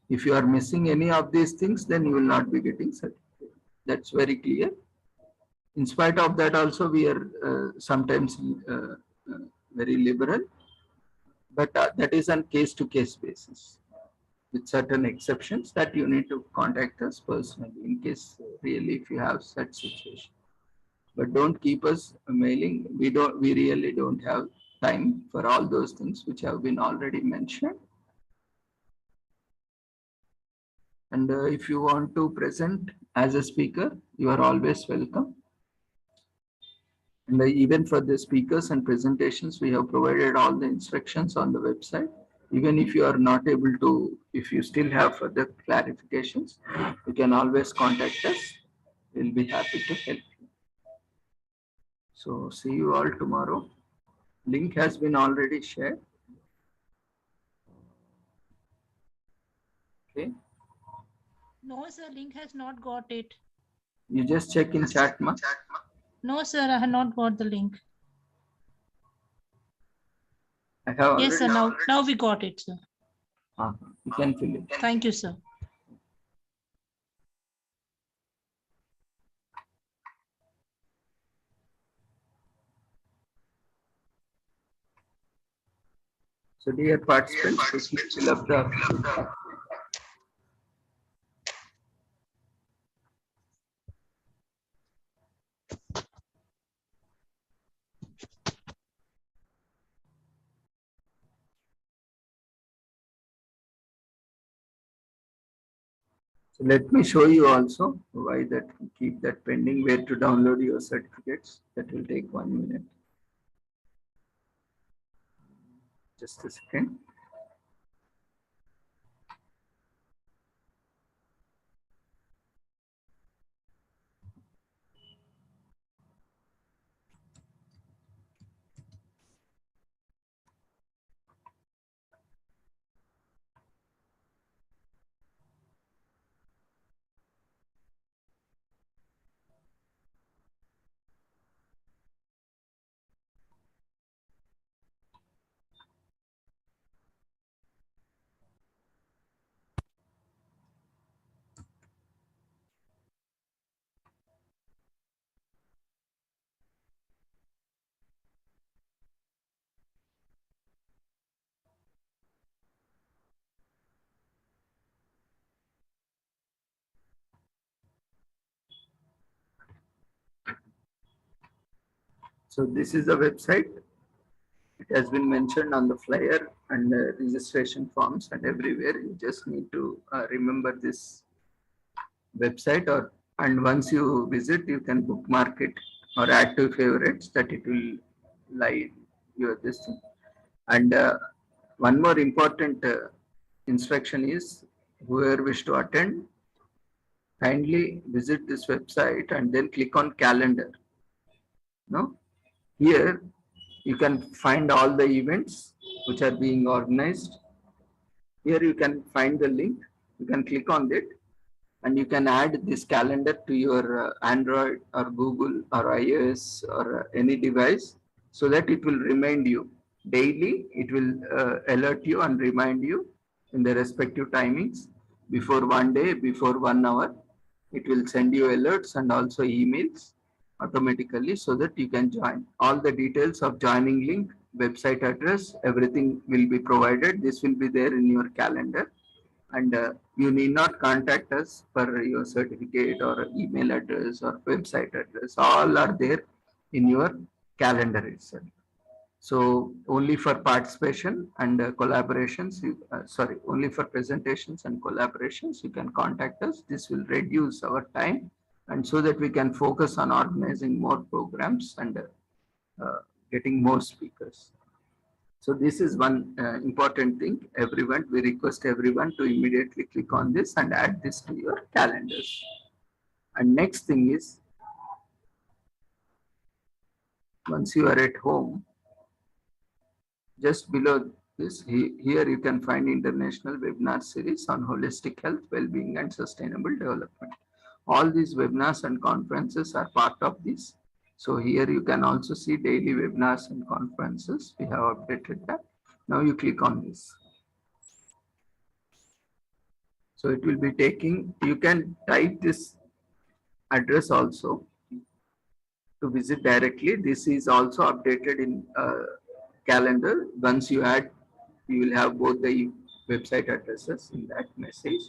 If you are missing any of these things, then you will not be getting certificate. That's very clear. In spite of that also, we are sometimes very liberal, but that is on case-to-case basis, with certain exceptions that you need to contact us personally in case really if you have such situation. But don't keep us mailing. We really don't have time for all those things which have been already mentioned. And if you want to present as a speaker, you are always welcome. And even for the speakers and presentations, we have provided all the instructions on the website. Even if you are not able to, if you still have further clarifications, you can always contact us. We'll be happy to help you. So see you all tomorrow. Link has been already shared. Okay. No, sir, link has not got it. You just check in chat, ma. No, sir, I have not got the link. I have yes, sir, now we got it, sir. You can fill it. Thank you, sir. So dear participants, please fill up the So let me show you also why that keep that pending, where to download your certificates. That will take 1 minute. Just a second. So this is the website. It has been mentioned on the flyer and registration forms and everywhere. You just need to remember this website, or and once you visit, you can bookmark it or add to favorites, that it will lie your this thing. And one more important instruction is, whoever wish to attend, kindly visit this website and then click on calendar. No, here you can find all the events which are being organized. Here you can find the link. You can click on it and you can add this calendar to your Android or Google or iOS or any device, so that it will remind you daily. It will alert you and remind you in the respective timings. Before 1 day, before 1 hour, it will send you alerts and also emails automatically, so that you can join. All the details of joining link, website address, everything will be provided. This will be there in your calendar. And you need not contact us for your certificate or email address or website address. All are there in your calendar itself. So only for participation and collaborations, only for presentations and collaborations, you can contact us. This will reduce our time, and so that we can focus on organizing more programs and getting more speakers. So this is one important thing. Everyone, we request everyone to immediately click on this and add this to your calendars. And next thing is, once you are at home, just below this, here you can find international webinar series on holistic health, well-being and sustainable development. All these webinars and conferences are part of this. So here you can also see daily webinars and conferences. We have updated that. Now you click on this. So it will be taking, you can type this address also to visit directly. This is also updated in calendar. Once you add, you will have both the website addresses in that message.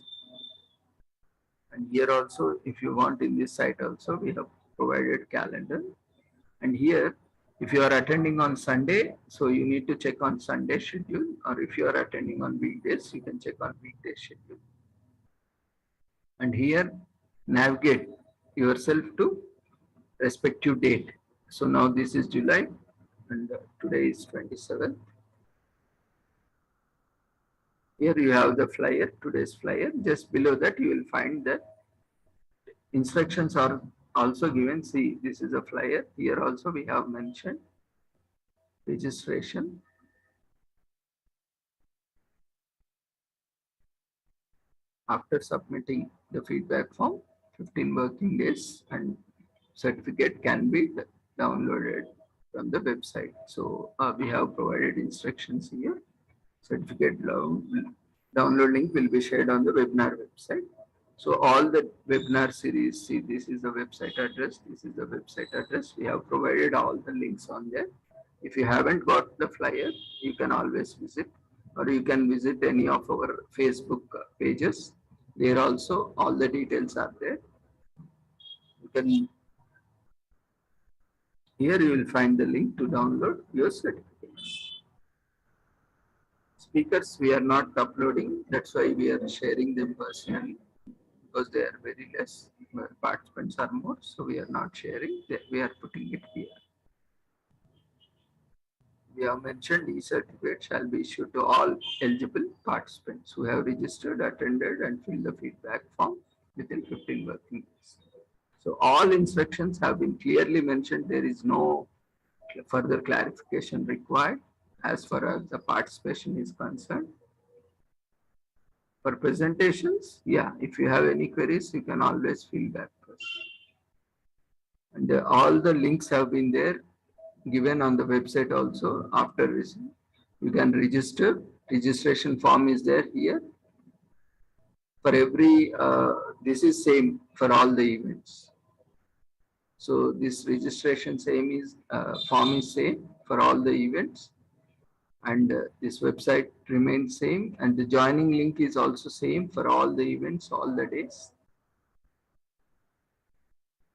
And here also, if you want, in this site also, we have provided calendar. And here, if you are attending on Sunday, so you need to check on Sunday schedule, or if you are attending on weekdays, you can check on weekday schedule. And here, navigate yourself to respective date. So now this is July, and today is 27th. Here you have the flyer, today's flyer. Just below that, you will find that instructions are also given. See, this is a flyer. Here also we have mentioned registration. After submitting the feedback form, 15 working days, and certificate can be downloaded from the website. So we have provided instructions here. Certificate download link will be shared on the webinar website. So all the webinar series, see, this is the website address, this is the website address. We have provided all the links on there. If you haven't got the flyer, you can always visit, or you can visit any of our Facebook pages. There also all the details are there. You can, here you will find the link to download your certificates. Speakers we are not uploading, that's why we are sharing them personally. because they are very less, where participants are more, so we are not sharing, we are putting it here. We have mentioned e-certificate shall be issued to all eligible participants who have registered, attended, and filled the feedback form within 15 working days. So all instructions have been clearly mentioned. There is no further clarification required as far as the participation is concerned. For presentations, yeah, if you have any queries, you can always feedback first. And all the links have been there, given on the website also. After this, you can register. Registration form is there here. For every, this is same for all the events. So this registration form is same for all the events. And this website remains same, and the joining link is also same for all the events, all the days.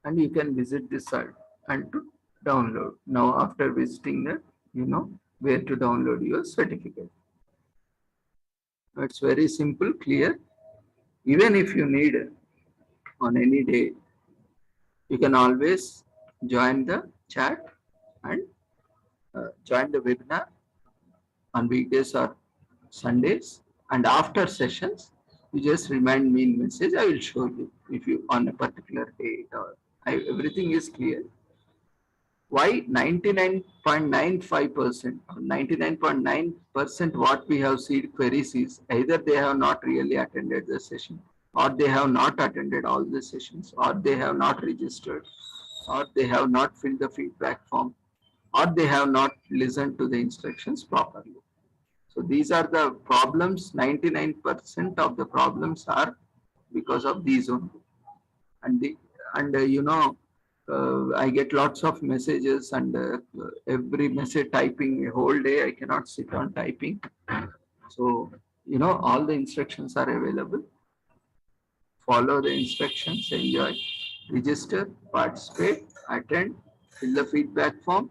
And you can visit this site and to download. Now after visiting that, you know where to download your certificate. It's very simple, clear. Even if you need on any day, you can always join the chat and join the webinar on weekdays or Sundays, and after sessions, you just remind me in message. I will show you if you on a particular date or everything is clear. Why 99.95% or 99.9% what we have seen queries is either they have not really attended the session, or they have not attended all the sessions, or they have not registered, or they have not filled the feedback form, or they have not listened to the instructions properly. So these are the problems. 99% of the problems are because of these only. And you know, I get lots of messages, and every message typing a whole day. I cannot sit on typing. So you know, all the instructions are available. Follow the instructions, enjoy, register, participate, attend, fill the feedback form,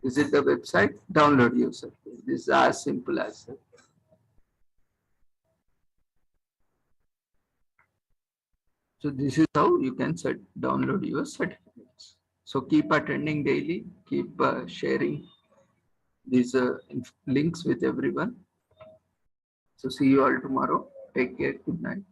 visit the website, download your certificate. This is as simple as that. So this is how you can download your certificates. So keep attending daily, keep sharing these links with everyone. So see you all tomorrow. Take care. Good night.